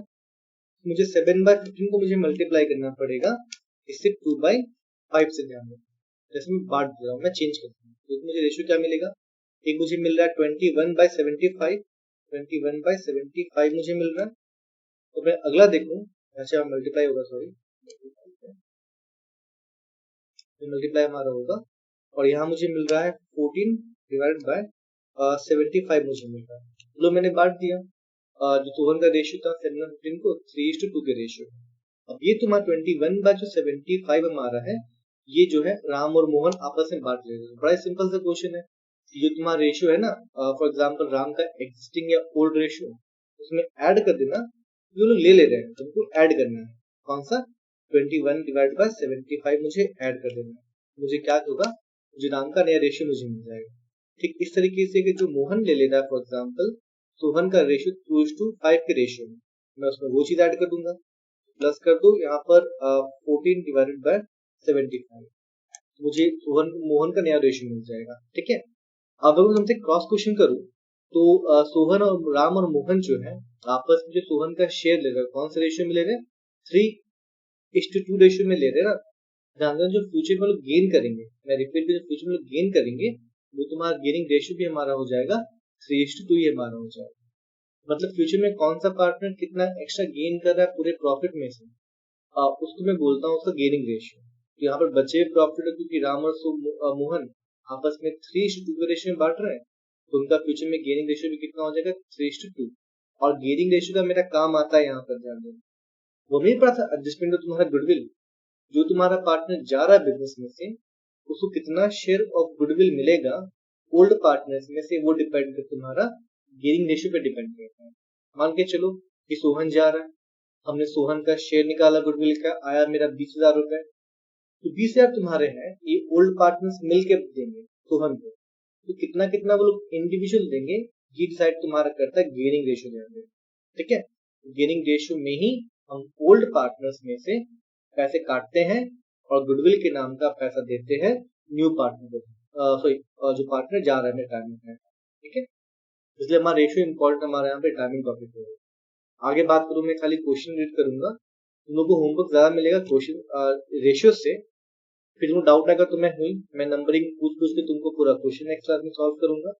मुझे 7/15 को मुझे मल्टीप्लाई करना पड़ेगा इससे 2/5 से, ध्यान देना। जैसे मैं बांट दे रहा हूँ, मैं चेंज करता हूँ, तो मुझे रेशियो क्या मिलेगा, एक मुझे मिल रहा है 21/75, 21/75 मुझे मिल रहा है। तो मैं अगला देखूं, अच्छा मल्टीप्लाई होगा, सॉरी मल्टीप्लाई हमारा होगा, और यहाँ मुझे मिल रहा है 14/75 मुझे मिल रहा है। लो मैंने बांट दिया, जो सोहन का रेशियो था 7/15 को 3:2 के रेशियो। अब ये तुम्हारा 21/75 हमारा है, ये जो है राम और मोहन आपस में बांट ले रहे हैं। बड़ा सिंपल सा क्वेश्चन है, ये जो तुम्हारा रेशियो है ना, फॉर एग्जांपल राम का एग्जिस्टिंग या ओल्ड रेशियो, उसमें ऐड कर देना, जो लोग ले रहे हैं तुमको ऐड करना है, कौन सा 21/75 मुझे ऐड कर देना है। मुझे क्या होगा, मुझे राम का नया रेशियो मुझे मिल जाएगा। ठीक इस तरीके से कि जो मोहन ले लेता है फॉर एग्जाम्पल सोहन का रेशियो 2:5 के रेशियो में, मैं उसमें वो चीज ऐड कर दूंगा, प्लस कर दो यहाँ पर 14/75, मुझे सोहन मोहन का नया रेशियो मिल जाएगा, ठीक है। अब अगर तुमसे क्रॉस क्वेश्चन करूं, तो सोहन और राम और मोहन जो है आपस में जो सोहन का शेयर ले रहे हैं, कौन सा रेशियो में ले रहे हैं, 3:2 रेशियो में ले रहे हैं ना। ध्यान देना, जो फ्यूचर में लोग गेन करेंगे, मैं रिपीट, जो फ्यूचर में लोग गेन करेंगे वो तुम्हारा गेनिंग रेशियो भी हमारा हो जाएगा 3:2 ही हमारा हो जाएगा। मतलब फ्यूचर में कौन सा पार्टनर कितना एक्स्ट्रा गेन कर रहा है पूरे प्रॉफिट में से, उसको मैं बोलता हूँ उसका गेनिंग रेशियो। तो यहाँ पर बचे प्रॉफिट है क्योंकि राम और मोहन आपस में 3:2 के रेशियो में बांट रहे हैं, तो उनका फ्यूचर में गेनिंग रेशियो भी कितना हो जाएगा 3:2। और गेनिंग रेशियो का मेरा काम आता है यहाँ पर ध्यान देना, वो नहीं पड़ा था एडजस्टमेंट ऑफ तुम्हारा गुडविल, जो तुम्हारा पार्टनर जा रहा है बिजनेस में से उसको कितना शेयर ऑफ गुडविल मिलेगा ओल्ड पार्टनर्स में से, वो डिपेंड कर तुम्हारा गेनिंग रेशियो पे डिपेंड करता है। मान के चलो कि सोहन जा रहा है, हमने सोहन का शेयर निकाला गुडविल का, आया मेरा 20,000 रुपए, तो 20,000 तुम्हारे हैं, ये ओल्ड पार्टनर्स मिलके देंगे सोहन को, तो कितना कितना वो लोग इंडिविजुअल देंगे, ये डिसाइड तुम्हारा करता है गेनिंग रेशियो देंगे। ठीक है, गेनिंग रेशियो में ही हम ओल्ड पार्टनर्स में से पैसे काटते हैं और गुडविल के नाम का पैसा देते हैं न्यू पार्टनर को, सॉरी जो पार्टनर जा रहा है रिटायरमेंट में। ठीक है, इसलिए हमारा रेशियो इंपॉर्टेंट हमारे यहाँ पे रिटायरमेंट टॉपिक है। आगे बात करूँ, मैं खाली क्वेश्चन रीड करूंगा, तुम लोग को होमवर्क ज्यादा मिलेगा क्वेश्चन रेशियो से, फिर तुमको डाउट आएगा तो मैं नंबरिंग पूछ पूछ के तुमको पूरा क्वेश्चन नेक्स्ट क्लास में सॉल्व करूंगा।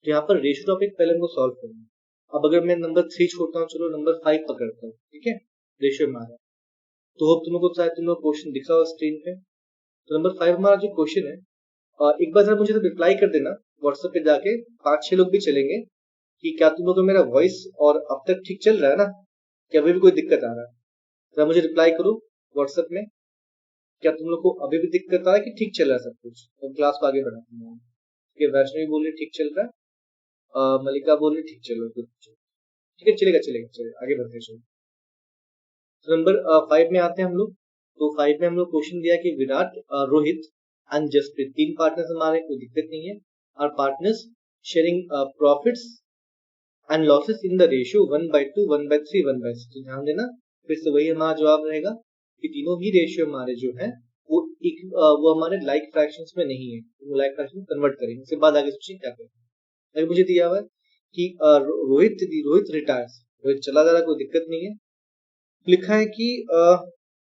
तो यहाँ पर रेशियो टॉपिक पहले हमको सॉल्व करूंगा। अब अगर मैं नंबर 3 छोड़ता हूँ, चलो नंबर 5 पकड़ता हूँ। ठीक है, रेशियो हमारा, तो होप तुम लोग को शायद तुम लोग क्वेश्चन दिख रहा हो स्क्रीन पे। तो नंबर 5 हमारा जो क्वेश्चन है, एक बार जरा मुझे तो रिप्लाई कर देना व्हाट्सएप पे जाके, 5-6 लोग भी चलेंगे, कि क्या तुम लोग को मेरा वॉइस और अब तक ठीक चल रहा है ना, क्या अभी भी कोई दिक्कत आ रहा है? जरा मुझे रिप्लाई करो व्हाट्सएप में, क्या तुम लोग को अभी भी दिक्कत आ रहा है कि ठीक चल रहा है सब कुछ? तो क्लास को आगे बढ़ाते हैं। ठीक है, वैष्णवी बोल रही ठीक चल रहा है, मलिका बोल रही ठीक चल रहा है, कुछ ठीक है, चलेगा चलेगा चलेगा, आगे बढ़ते चलो। तो नंबर 5 में आते हैं हम लोग। तो 5 में हम लोग क्वेश्चन दिया कि विराट, रोहित एंड जसप्रीत, 3 पार्टनर्स हमारे, कोई दिक्कत नहीं है, are partners sharing profits and losses in the ratio 1/2, 1/3, 1/6। तो ध्यान देना, फिर से वही हमारा जवाब रहेगा कि तीनों ही रेशियो हमारे जो है वो वो हमारे लाइक फ्रैक्शंस में नहीं है, वो लाइक फ्रैक्शन कन्वर्ट करेंगे। उसके बाद आगे सोचिए क्या करेंगे। अगर मुझे दिया हुआ है कि रोहित रिटायर्स, रोहित चला जा रहा है, कोई दिक्कत नहीं है, लिखा है कि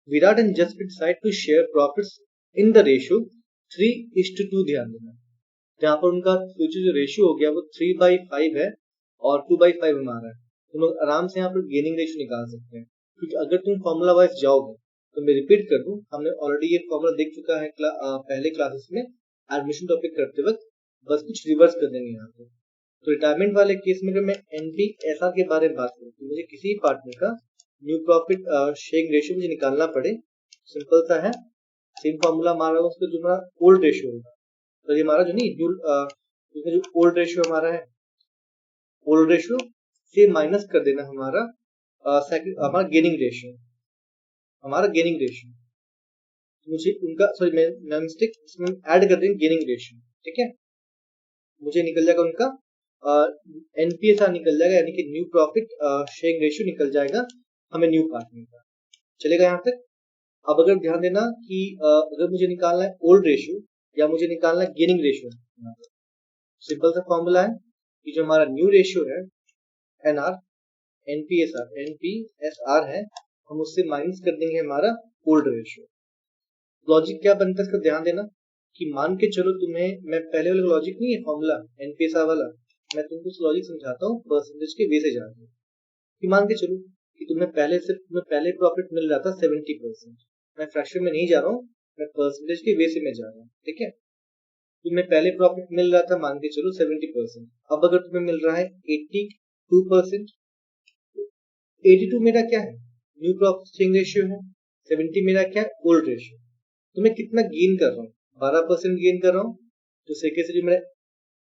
Virat and Jasprit decide to share profits in the ratio 3:2। ध्यान देना, जहां पर उनका फ्यूचर जो रेशियो हो गया वो 3/5 है और 2/5 हमारा है। तुम लोग आराम से यहाँ पर गेनिंग रेशियो निकाल सकते हैं, क्योंकि अगर तुम फॉर्मूला वाइज जाओगे, तो मैं रिपीट कर दूं, हमने ऑलरेडी ये फॉर्मूला देख चुका है पहले क्लासेस में एडमिशन टॉपिक करते वक्त, बस कुछ रिवर्स कर देंगे यहाँ पे। तो रिटायरमेंट वाले केस में अगर मैं एनपीएसआर के बारे में बात करूँ, तो मुझे किसी पार्टनर का न्यू प्रॉफिट शेयरिंग रेशियो मुझे निकालना पड़े, सिंपल सा है, सेम फॉर्मूला हमारा उसका जो हमारा ओल्ड रेशियो होगा, तो ये हमारा जो नहीं जो ओल्ड रेशियो हमारा है, ओल्ड रेशियो से माइनस कर देना हमारा हमारा गेनिंग रेशियो, हमारा गेनिंग रेशियो, मुझे उनका, सॉरी मैं मिस्टेक, इसमें ऐड कर देंगे गेनिंग रेशियो। ठीक है, मुझे निकल जाएगा उनका एनपीएसआर निकल जाएगा, यानी कि न्यू प्रॉफिट शेयरिंग रेशियो निकल जाएगा हमें न्यू पार्टनर का। चलेगा यहाँ तक? अब अगर ध्यान देना कि अगर मुझे निकालना है ओल्ड रेशियो या मुझे निकालना है गेनिंग रेशियो, सिंपल सा फॉर्मूला है कि जो हमारा न्यू रेशियो है एनआर एनपीएसआर है, हम उससे माइनस कर देंगे हमारा ओल्ड रेशियो। लॉजिक क्या बनता है इसका ध्यान देना, कि मान के चलो तुम्हें, मैं पहले वाला लॉजिक नहीं है फॉर्मूला एनपीएसआर वाला, मैं तुमको उस लॉजिक समझाता हूँ परसेंटेज के वे से जाकर, कि मान के चलो कि तुम्हें पहले प्रॉफिट मिल रहा था 70%, मैं फ्रैक्शन में नहीं जा रहा हूँ, मैं परसेंटेज के वे से में जा रहा हूँ। ठीक है, तुम्हें पहले प्रॉफिट मिल रहा था मान के चलो 70%, अब अगर तुम्हें मिल रहा है 82%, 82 मेरा क्या है, न्यू प्रॉफिट शेयरिंग रेशियो है, 70 मेरा क्या है, ओल्ड रेशियो। तो मैं कितना गेन कर रहा हूँ, 12% गेन कर रहा हूँ, तो सेके से जो मेरा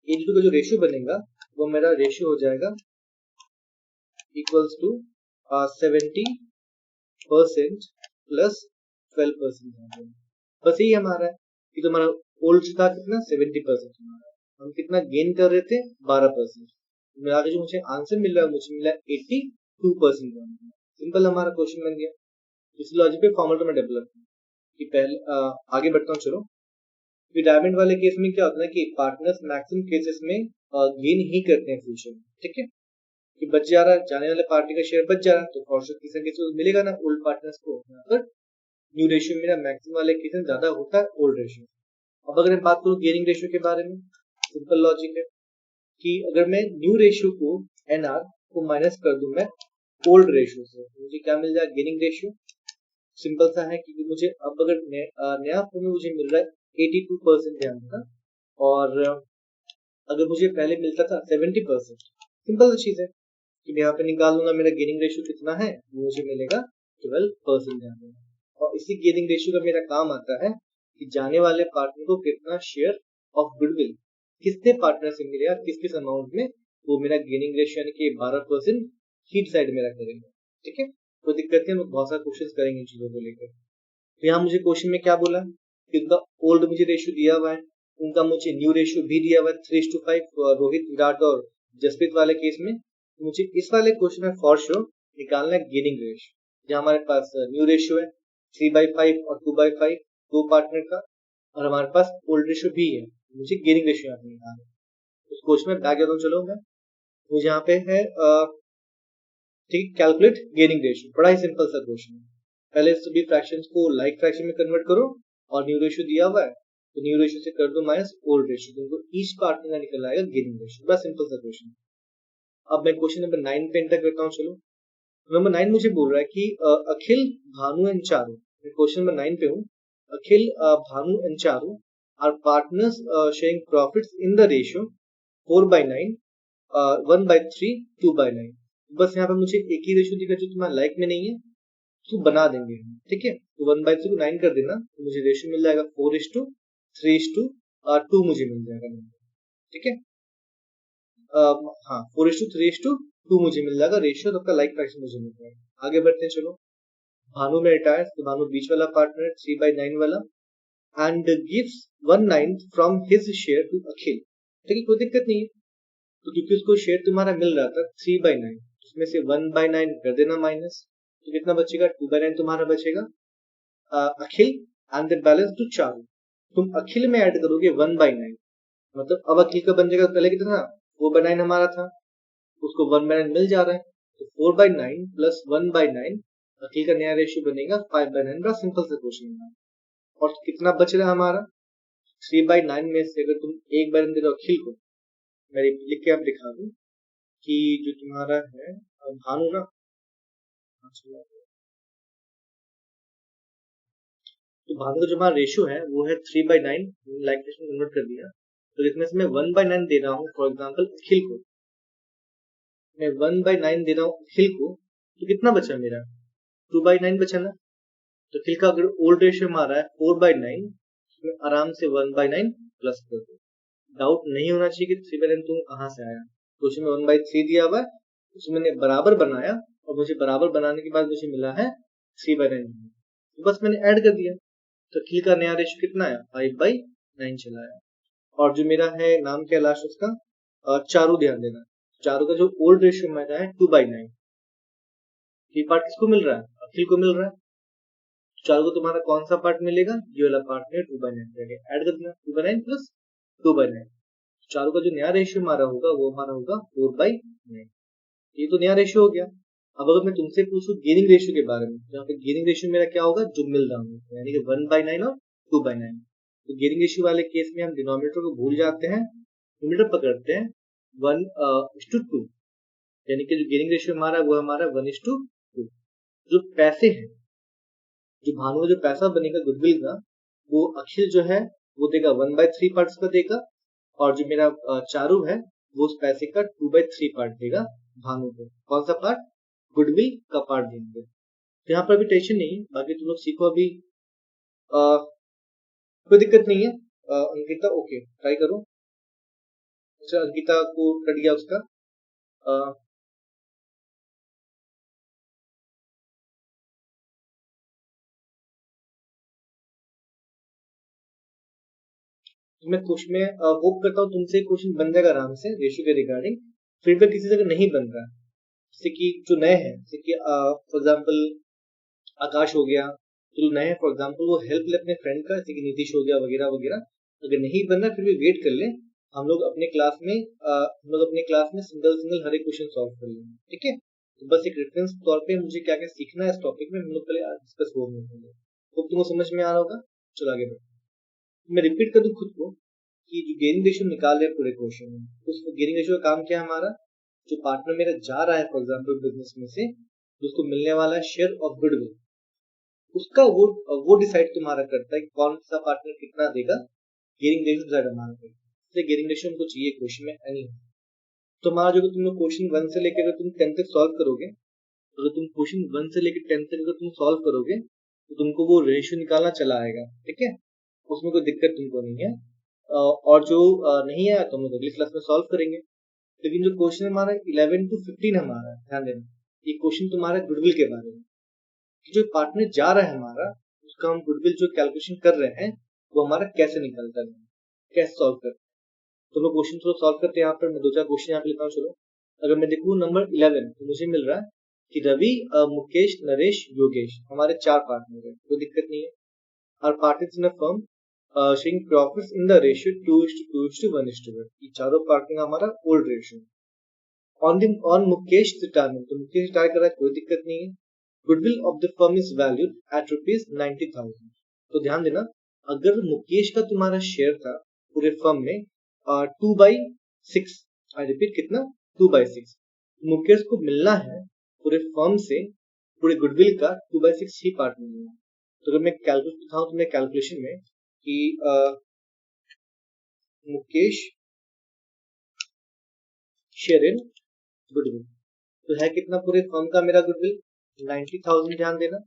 82 का जो रेशियो बनेगा वो मेरा रेशियो हो जाएगा इक्वल्स टू 70% प्लस 12%। बस यही हमारा है कि तुम्हारा ओल्ड था कितना 70%, हम कितना गेन कर रहे थे 12%, मिला के जो मुझे आंसर मिल रहा है मुझे मिला 82%। सिंपल हमारा क्वेश्चन बन गया। इस लॉजिक पे फॉर्मूला में डेवलप कि पहले आगे बढ़ता हूँ। चलो, रिटायरमेंट वाले केस में क्या होता है कि पार्टनर्स मैक्सिमम केसेस में गेन ही करते हैं फ्यूचर में। ठीक है, कि बच जा रहा है, जाने वाले पार्टी का शेयर बच जा रहा है, तो फॉर श्योर किसी केस में मिलेगा ना ओल्ड पार्टनर्स को यहाँ पर न्यू रेशियो मेरा मैक्सिमम वाले केस में ज्यादा होता है ओल्ड रेशियो। अब अगर मैं बात करूँ गेनिंग रेशियो के बारे में, सिंपल लॉजिक है कि अगर मैं न्यू रेशियो को एनआर को माइनस कर दूं मैं ओल्ड रेशियो से, तो मुझे क्या मिल जाएगा, गेनिंग रेशियो। सिंपल सा है कि मुझे अब अगर नया फोन में मुझे मिल रहा है 82% ध्यान देना, और अगर मुझे पहले मिलता था 70%, सिंपल सी चीज है कि मैं यहाँ पे निकाल लूंगा मेरा गेनिंग रेशियो कितना है, मुझे मिलेगा 12% ध्यान देना। और इसी गेनिंग रेशियो का मेरा काम आता है कि जाने वाले पार्टनर को कितना शेयर ऑफ गुडविल किसने पार्टनर से मिलेगा, किस किस अमाउंट में, वो मेरा गेनिंग रेशियो यानी कि 12% हीट साइड मेरा करेगा। ठीक है, कोई दिक्कत नहीं, हम बहुत सारे क्वेश्चन करेंगे इन चीजों को लेकर। तो यहाँ मुझे क्वेश्चन में क्या बोला कि उनका ओल्ड मुझे रेशियो दिया हुआ है, उनका मुझे न्यू रेशियो भी दिया हुआ है 3:5, रोहित, विराट और जसप्रीत वाले केस में। मुझे इस वाले क्वेश्चन में फॉर श्योर निकालना है गेनिंग रेशियो, जहाँ हमारे पास न्यू रेशियो है 3/5 और 2/5 दो पार्टनर का, और हमारे पास ओल्ड रेशियो भी है, मुझे गेनिंग रेशियो यहाँ पे निकालना है। उस क्वेश्चन में बैक जाता हूँ, चलो मैं, मुझे यहाँ पे है ठीक, कैलकुलेट गेनिंग रेशियो, बड़ा ही सिंपल सा क्वेश्चन है। पहले सभी फ्रैक्शंस को लाइक फ्रैक्शन में कन्वर्ट करो, और न्यू रेशियो दिया हुआ है तो न्यू रेशियो से कर दो माइनस ओल्ड रेशियो, तुमको ईच पार्टनर का निकल आएगा गेनिंग रेशियो, बड़ा सिंपल सा क्वेश्चन। अब मैं क्वेश्चन नंबर 9 पे एंटर करता हूँ। चलो, नंबर 9 मुझे बोल रहा है कि अखिल, भानु एंड चारू, मैं क्वेश्चन नंबर 9 पे हूँ। Akhil, Bhanu and Charu are partners sharing profits in the ratio 4/9, 1/3, 2/9। बस यहाँ पे मुझे एक ही रेशियो दिखा जो तुम्हारा लाइक में नहीं है, तो बना देंगे हम। ठीक है, तो 1/3 को 9 कर देना, तो मुझे रेशियो मिल जाएगा 4:3:2 मुझे मिल जाएगा। ठीक है, हाँ 4:3:2 मुझे मिल जाएगा रेशियो, तो आपका लाइक फ्रैक्शन मुझे मिल जाएगा। आगे बढ़ते हैं, चलो। भानु में रिटायर्स, तो भानु बीच वाला पार्टनर 3/9 वाला, and gives 1/9 from his share to Akhil. ठीक है, कोई दिक्कत नहीं है, तो क्योंकि उसको शेयर तुम्हारा मिल रहा था 3/9, उसमें से 1/9 कर देना माइनस, तो कितना बचेगा, 2/9 तुम्हारा बचेगा। Akhil and the balance to Charu, तुम अखिल में ऐड करोगे 1/9, मतलब अब अखिल का बन जाएगा, पहले कितना था 4/9 हमारा था, उसको 1/9 मिल जा रहा है, तो 4/9 प्लस 1/9 अखिल का नया रेशियो बनेगा 5/9। बड़ा सिंपल सा क्वेश्चन है। और कितना बच रहा है हमारा 3/9 में से, अगर तुम एक बार दे दो अखिल को, मैं लिख के आप दिखा दूं कि जो तुम्हारा है भानु ना, तो भानु का जो हमारा रेशियो है वो है 3/9, लाइक कन्वर्ट कर दिया, तो इसमें से मैं 1/9 दे रहा हूँ फॉर एग्जाम्पल अखिल को, मैं 1/9 दे रहा हूँ अखिल को, तो कितना बचा मेरा 2/9 बचा ना। तो अखिल का अगर ओल्ड रेशियो हमारा है 4/9, उसमें आराम से 1/9 प्लस कर दो। डाउट नहीं होना चाहिए कि 3/9 तुम कहाँ से आया, तो उसमें 1/3 दिया हुआ है, उसमें मैंने बराबर बनाया, और मुझे बराबर बनाने के बाद मुझे मिला है 3/9, तो बस मैंने ऐड कर दिया, तो अखिल का नया रेशियो कितना आया 5/9 चला आया। और जो मेरा है नाम क्या लास्ट उसका, चारू, ध्यान देना, चारू का जो ओल्ड रेशियो मेरा है 2/9, ये पार्ट किसको मिल रहा है, अखिल को मिल रहा है। चारू को तुम्हारा कौन सा पार्ट मिलेगा, ये वाला पार्ट में 2/9 ऐड कर देना, 2/9 प्लस 2/9, चारों का जो नया रेशियो हमारा होगा वो हमारा होगा 4/9। ये तो नया रेशियो हो गया। अब अगर मैं तुमसे पूछूं गेनिंग रेशियो के बारे में, तो यहाँ पे गेनिंग रेशियो मेरा क्या होगा, जो मिल रहा हूँ, यानी कि 1/9 और 2/9। तो गेनिंग रेशियो वाले केस में हम डिनोमिनेटर को भूल जाते हैं, न्यूमरेटर पकड़ते हैं 1:2, यानी कि जो गेनिंग रेशियो हमारा वो हमारा 1:2। जो पैसे हैं, जो भानु में जो पैसा बनेगा गुडविल का, वो अखिल जो है वो देगा 1/3 पार्ट्स का देगा, और जो मेरा चारू है वो उस पैसे का 2/3 पार्ट देगा भानु को। कौन सा पार्ट, गुडविल का पार्ट देंगे। तो यहाँ पर भी टेंशन नहीं है, बाकी तुम लोग सीखो अभी, कोई दिक्कत नहीं है। अंकिता ओके, ट्राई करो। अच्छा, अंकिता को कट गया उसका, मैं क्वेश्चन में होप करता हूँ तुमसे क्वेश्चन बन जाएगा आराम से रेशियो के रिगार्डिंग। फीडबैक किसी से अगर नहीं बन रहा है, जैसे कि जो नए हैं, जैसे कि फॉर एग्जाम्पल आकाश हो गया, जो नए हैं फॉर एग्जाम्पल वो हेल्प ले अपने फ्रेंड का, जैसे कि नीतीश हो गया वगैरह वगैरह। अगर नहीं बन रहा फिर भी वेट कर ले, हम लोग अपने क्लास में सिंगल सिंगल हर एक क्वेश्चन सॉल्व कर लेंगे। ठीक है, तो बस एक रेफरेंस तौर पे मुझे क्या क्या सीखना है इस टॉपिक में हम लोग पहले डिस्कस हो। तो तुमको समझ में आ रहा होगा। चलो आगे बढ़ो। मैं रिपीट कर दूं खुद को कि जो गेयरिंग रेशियो निकाल रहे हैं पूरे क्वेश्चन में, उस गेयरिंग रेशियो का काम क्या है हमारा, जो पार्टनर मेरा जा रहा है फॉर एग्जाम्पल बिजनेस में से, उसको मिलने वाला है शेयर ऑफ गुडविल, उसका वो डिसाइड तुम्हारा करता है कि कौन सा पार्टनर कितना देगा। गेयरिंग रेशियो डिसाइड हमारा करता है, इसलिए गेयरिंग रेशियो हमको चाहिए क्वेश्चन में एनी। तो हमारा जो तुम लोग क्वेश्चन 1 से लेकर अगर तुम 10 तक सॉल्व करोगे, अगर तुम क्वेश्चन 1 से लेकर 10 तक अगर तुम सॉल्व करोगे तो तुमको वो रेशियो निकालना चला आएगा, ठीक है, उसमें कोई दिक्कत तुमको नहीं है। और जो नहीं आया तो हम लोग अगली क्लास में सॉल्व करेंगे। लेकिन जो क्वेश्चन हमारा 11 to 15 हमारा है, ध्यान देना, ये क्वेश्चन तुम्हारा गुडविल के बारे में, जो पार्टनर जा रहा है हमारा, उसका हम गुडविल जो कैलकुलेशन कर रहे हैं वो हमारा कैसे निकलता है, कैसे सॉल्व करते हैं। तो मैं क्वेश्चन थोड़ा सॉल्व करते हैं। यहाँ पर मैं 2-4 क्वेश्चन यहाँ पे लिखा हूँ। चलो, अगर मैं देखूँ नंबर 11 तो मुझे मिल रहा है कि रवि, मुकेश, नरेश, योगेश हमारे 4 पार्टनर है, कोई दिक्कत नहीं है। और partners in a firm sharing profits in the ratio 2:1:1। ये चारों पार्टनर हमारा old ratio. On Mukesh retirement, तो मुकेश रिटायर कर रहा है, कोई दिक्कत नहीं है। Goodwill of the firm is valued at ₹90,000। तो ध्यान देना, अगर मुकेश का तुम्हारा शेयर था पूरे फर्म में 2/6, आई रिपीट कितना, 2/6, मुकेश को मिलना है पूरे फर्म से पूरे गुडविल का 2/6 ही पार्ट मिलना है। तो अगर मैं कैलकुलेट दिखाऊं तुम्हें कैलकुलेशन में कि मुकेश शेयर इन गुडविल, तो है कितना पूरे फर्म का मेरा गुडविल 90,000, ध्यान देना,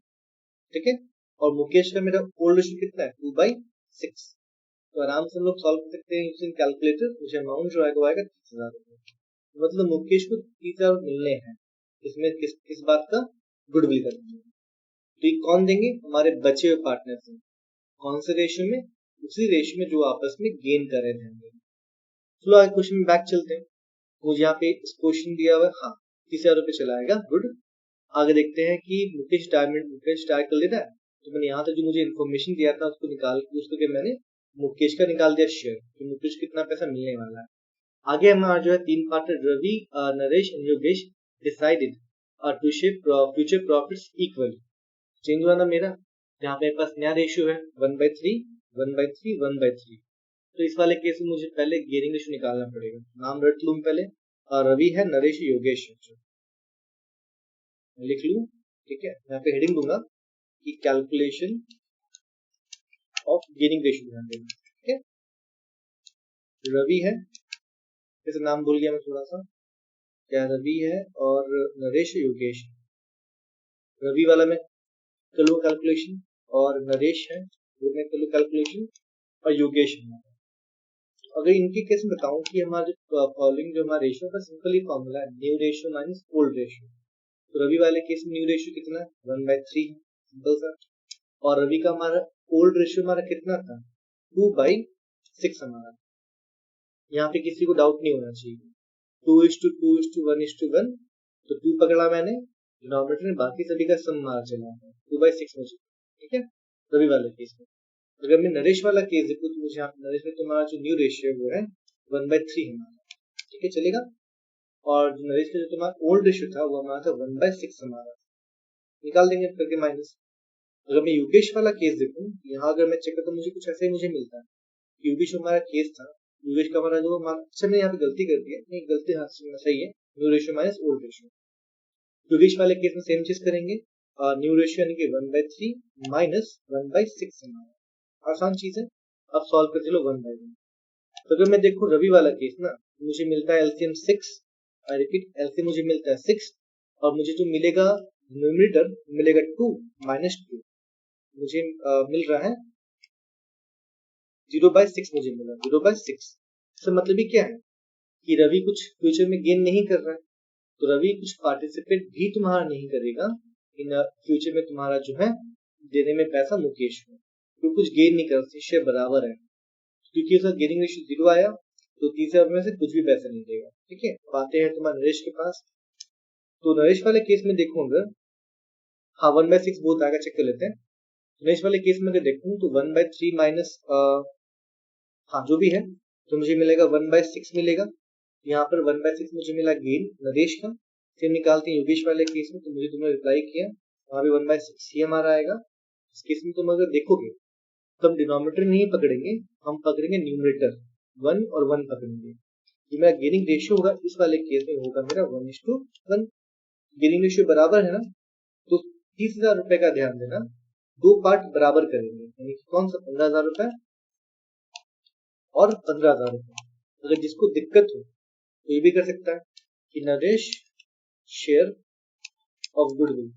ठीक है। और मुकेश का मेरा ओल्ड रेशियो कितना है, 2/6। तो आराम से हम लोग सॉल्व कर सकते हैं यूजिंग कैलकुलेटर। मुझे अमाउंट जो आएगा वो आएगा 30,000 रुपए। मतलब मुकेश को 30,000 मिलने हैं, इसमें किस बात का, गुडविल का। तो ये कौन देंगे, हमारे बचे हुए पार्टनर्स हैं। कौन से रेशियो में, उसी रेशियो में जो आपस में गेन कर रहे थे। चलो आगे क्वेश्चन में बैक चलते हैं। मुझे यहाँ पे क्वेश्चन दिया हुआ है, हाँ 30,000 रुपए चला आएगा, गुड। आगे देखते हैं कि मुकेश टायर कर लेता है। तो मैंने यहाँ तक जो मुझे इन्फॉर्मेशन दिया था उसको निकाल के उसको क्या मैंने मुकेश का निकाल दिया शेयर, तो मुकेश कितना पैसा मिलने वाला है। आगे हमारा जो है 3 partner Ravi, Naresh and Yogesh decided to share future profits equally. Change हुआ ना मेरा, यहाँ पे पास नया रेशियो है 1/3, 1/3, 1/3। तो इस वाले केस में मुझे पहले गियरिंग रेशियो निकालना पड़ेगा। नाम रट लूं पहले, रवि है, नरेश, योगेश है, लिख लूं, ठीक है। यहाँ पे हेडिंग दूंगा कि कैलकुलेशन ऑफ गियरिंग रेशियो, ध्यान देना, ठीक है। रवि है, जैसे नाम भूल गया मैं थोड़ा सा, क्या रवि है और नरेश योगेश। रवि वाला में कर लूँ कैलकुलेशन, और नरेश है वो मैं कर लूँ कैलकुलेशन, और योगेश है। अगर इनके केस में बताऊं कि हमारे फॉलोइंग जो हमारा रेशियो का सिंपल ही फॉर्मूला है, new ratio minus old ratio. तो रवि वाले केस में न्यू रेशियो कितना है, 1/3, सिंपल सा। और रवि का हमारा ओल्ड रेशियो हमारा कितना था, 2/6 हमारा। यहाँ पे किसी को डाउट नहीं होना चाहिए, 2:2:1:1। तो 2 पकड़ा मैंने डिनोमिनेटर में, बाकी सभी का सम मार चला है 2/6 मुझे, ठीक है, रवि वाले केस में। अगर मैं नरेश वाला केस देखूं तो मुझे यहाँ नरेश में तुम्हारा जो न्यू रेशियो वो है 1/3 हमारा, ठीक है, चलेगा। और जो नरेश का जो तुम्हारा ओल्ड रेशियो था वो हमारा था 1/6 हमारा, निकाल देंगे करके माइनस। अगर मैं योगेश वाला केस देखूं, यहाँ अगर मैं चेक करता हूँ मुझे कुछ ऐसा ही मुझे मिलता है। योगेश हमारा केस था, योगेश का हमारा जो हमारा, अच्छा मैंने यहाँ पे गलती कर दी है, नहीं गलती हाँ सही है, new ratio minus old ratio. Yogesh वाले केस में सेम चीज करेंगे, न्यू रेशियो यानी कि 1/3 माइनस 1/6 हमारा, आसान चीज है। अब सॉल्व कर चलो 1/1। तो अगर मैं देखूं रवि वाला केस ना, मुझे मिलता है एलसीएम 6, आई रिपीट एलसीएम मुझे मिलता है 6, और मुझे जो मिलेगा न्यूमरेटर मिलेगा 2 माइनस 2, मुझे मिल रहा है 0/6, मुझे मिला 0/6। इसका मतलब ही क्या है कि रवि कुछ फ्यूचर में गेन नहीं कर रहा है, तो रवि कुछ पार्टिसिपेट भी तुम्हारा नहीं करेगा इन फ्यूचर में, तुम्हारा जो है देने में पैसा मुकेश को, तो कुछ गेन नहीं कर सकती, शेयर बराबर है। क्योंकि उसका गेनिंग रेशियो 0 आया तो तीसरे में से कुछ भी पैसा नहीं देगा, ठीक है। आते हैं तुम्हारे नरेश के पास। तो नरेश वाले केस में देखो अगर, हाँ 1/6 बहुत आएगा, चेक कर लेते हैं। नरेश वाले केस में अगर देखूं तो 1/3 माइनस हाँ जो भी है, तो मुझे मिलेगा 1/6 मिलेगा। यहाँ पर 1/6 मुझे मिला गेन नरेश का। फिर निकालते हैं योगेश वाले केस में, तो मुझे तुमने रिप्लाई किया वहां भी 1/6 ही हमारा आएगा। इस केस में तुम अगर देखोगे तो हम डिनोमिनेटर नहीं पकड़ेंगे, हम पकड़ेंगे न्यूमरेटर, 1 और 1 पकड़ेंगे। ये मेरा गेनिंग रेशियो होगा, इस वाले केस में होगा मेरा 1:1। गेनिंग रेशियो बराबर है ना, तो 30,000 रुपए का ध्यान देना, दो पार्ट बराबर करेंगे, यानी कि कौन सा 15,000 रुपए और 15,000 रुपए। अगर जिसको दिक्कत हो तो ये भी कर सकता है कि नरेश शेयर ऑफ गुडविल।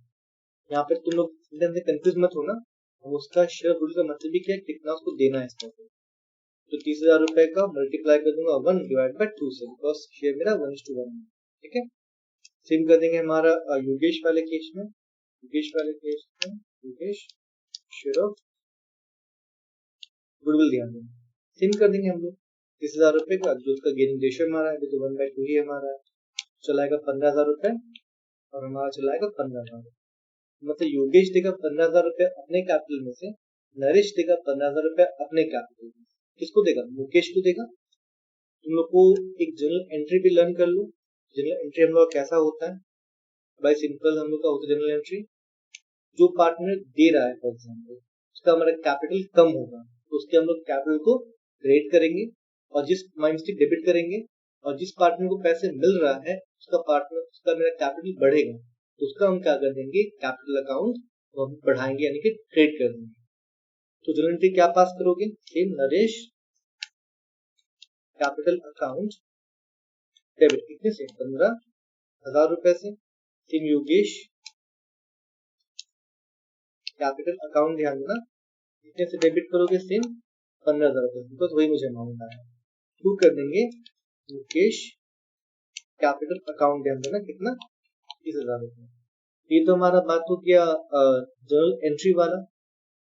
यहाँ पे तुम लोग से कंफ्यूज मत होना, हम उसका शेयर गुडविल का मतलब भी क्या है, कितना उसको देना है इसका। तो 30,000 रुपए का मल्टीप्लाई कर दूंगा 1 डिवाइड बाय 2 से, बिकॉज शेयर मेरा 1:1 है। ठीक है, सेम कर देंगे हमारा योगेश वाले केस में। योगेश शेयर ऑफ गुडविल ध्यान देंगे, सेम कर देंगे हम लोग 30,000 रुपए का, जो उसका गेनिंग रेशियो हमारा है तो 1/2 ही हमारा है, चलाएगा 15,000 रुपए और हमारा चलाएगा 15,000। मतलब योगेश देगा 15,000 रुपए अपने कैपिटल में से, नरेश देगा 15,000 रुपए अपने कैपिटल में। किसको देगा? मुकेश को देगा। तुम लोग को एक जनरल एंट्री भी लर्न कर लो। जनरल एंट्री हम लोग कैसा होता है, बाय सिंपल हम लोग का होता है जनरल एंट्री, जो पार्टनर दे रहा है फॉर एग्जाम्पल उसका हमारा कैपिटल कम होगा तो उसके हम लोग कैपिटल को क्रेडिट करेंगे, और जिस माइनस डेबिट करेंगे, और जिस पार्टनर को पैसे मिल रहा है उसका मेरा कैपिटल बढ़ेगा तो उसका हम क्या कर देंगे, कैपिटल अकाउंट तो हम बढ़ाएंगे, यानी कि क्रेडिट कर देंगे। तो जनरल एंट्री क्या पास करोगे, same Naresh capital account debit कितने से, 15,000 रुपए से। सेम योगेश कैपिटल अकाउंट ध्यान देना कितने से डेबिट करोगे, सेम 15,000 रुपए, बिकॉज वही मुझे अमाउंट आया। टू कर देंगे मुकेश कैपिटल अकाउंट ध्यान देना कितना, 30,000 रुपए। ये तो हमारा बात हो गया जनरल एंट्री वाला।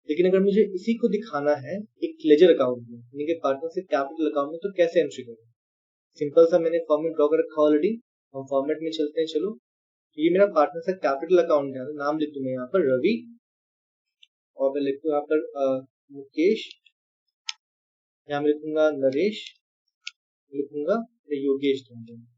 लेकिन अगर मुझे इसी को दिखाना है एक लेजर अकाउंट में, यानी कि पार्टनरशिप कैपिटल अकाउंट में, तो कैसे एंट्री करूँ? सिंपल सा मैंने फॉर्मेट ड्रॉ कर रखा ऑलरेडी, हम फॉर्मेट में चलते हैं। चलो, ये मेरा पार्टनरशिप कैपिटल अकाउंट है, नाम लिख दूं मैं यहाँ पर रवि, और मैं लिखूँ यहाँ पर मुकेश, यहाँ मैं लिखूंगा नरेश, लिखूंगा योगेश।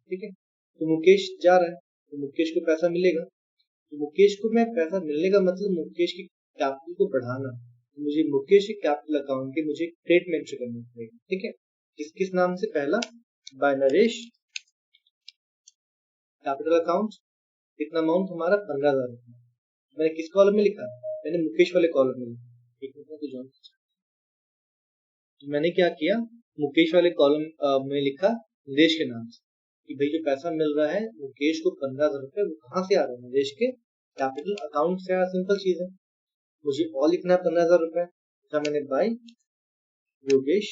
ठीक है, तो मुकेश जा रहा है तो मुकेश को पैसा मिलेगा, तो मुकेश को मैं पैसा मिलने का मतलब मुकेश की कैपिटल को बढ़ाना, तो मुझे मुकेश के कैपिटल अकाउंट के मुझे क्रेडिट में एंट्री करना पड़ेगा। ठीक है, किस नाम से, पहला बाय नरेश कैपिटल अकाउंट, इतना अमाउंट हमारा 15,000 रुपए। मैंने किस कॉलम में लिखा, मैंने मुकेश वाले कॉलम में लिखा। तो मैंने क्या किया, मुकेश वाले कॉलम में लिखा नरेश के नाम से कि भाई जो पैसा मिल रहा है मुकेश को 15,000 रुपए, वो कहाँ से आ रहा है, नरेश के कैपिटल अकाउंट से आ रहा। सिंपल चीज है, मुझे और लिखना है 15,000 रुपए, तो मैंने बाय योगेश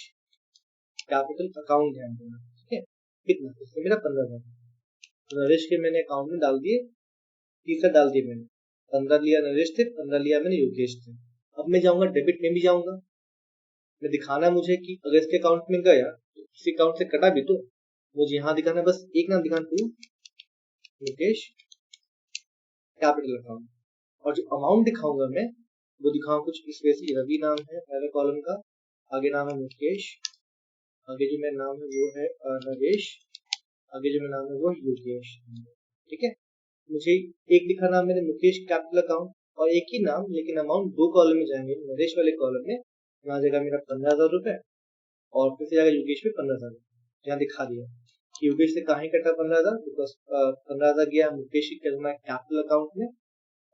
कैपिटल अकाउंट ध्यान देना। ठीक है, कितना, इसमें मेरा 15,000, तो नरेश के मैंने अकाउंट में डाल दिए, 30 डाल दिए मैंने, 15 लिया नरेश थे, 15 लिया मैंने योगेश थे। अब मैं जाऊंगा डेबिट में भी जाऊंगा, मैं दिखाना मुझे कि अगर इसके अकाउंट में गया तो किसी अकाउंट से कटा भी तो मुझे यहाँ दिखाना, बस एक नाम दिखाना, टू मुकेश कैपिटल अकाउंट, और जो अमाउंट दिखाऊंगा मैं वो दिखाऊंगा कुछ इस वजह से, रवि नाम है पहले कॉलम का, आगे नाम है मुकेश, आगे जो मेरा नाम है वो है नरेश, आगे जो मेरा नाम है वो योगेश। ठीक है, मुझे एक दिखाना मैंने मुकेश कैपिटल अकाउंट और एक ही नाम, लेकिन अमाउंट दो कॉलम में जाएंगे, नरेश वाले कॉलम में यहाँ जाएगा मेरा 15,000 रुपए, और फिर से जाएगा योगेश में 15,000 रुपए। यहाँ दिखा दिया कि योगेश से कहाँ कटा 15,000, बिकॉज 15,000 गया मुकेश के कैपिटल अकाउंट में,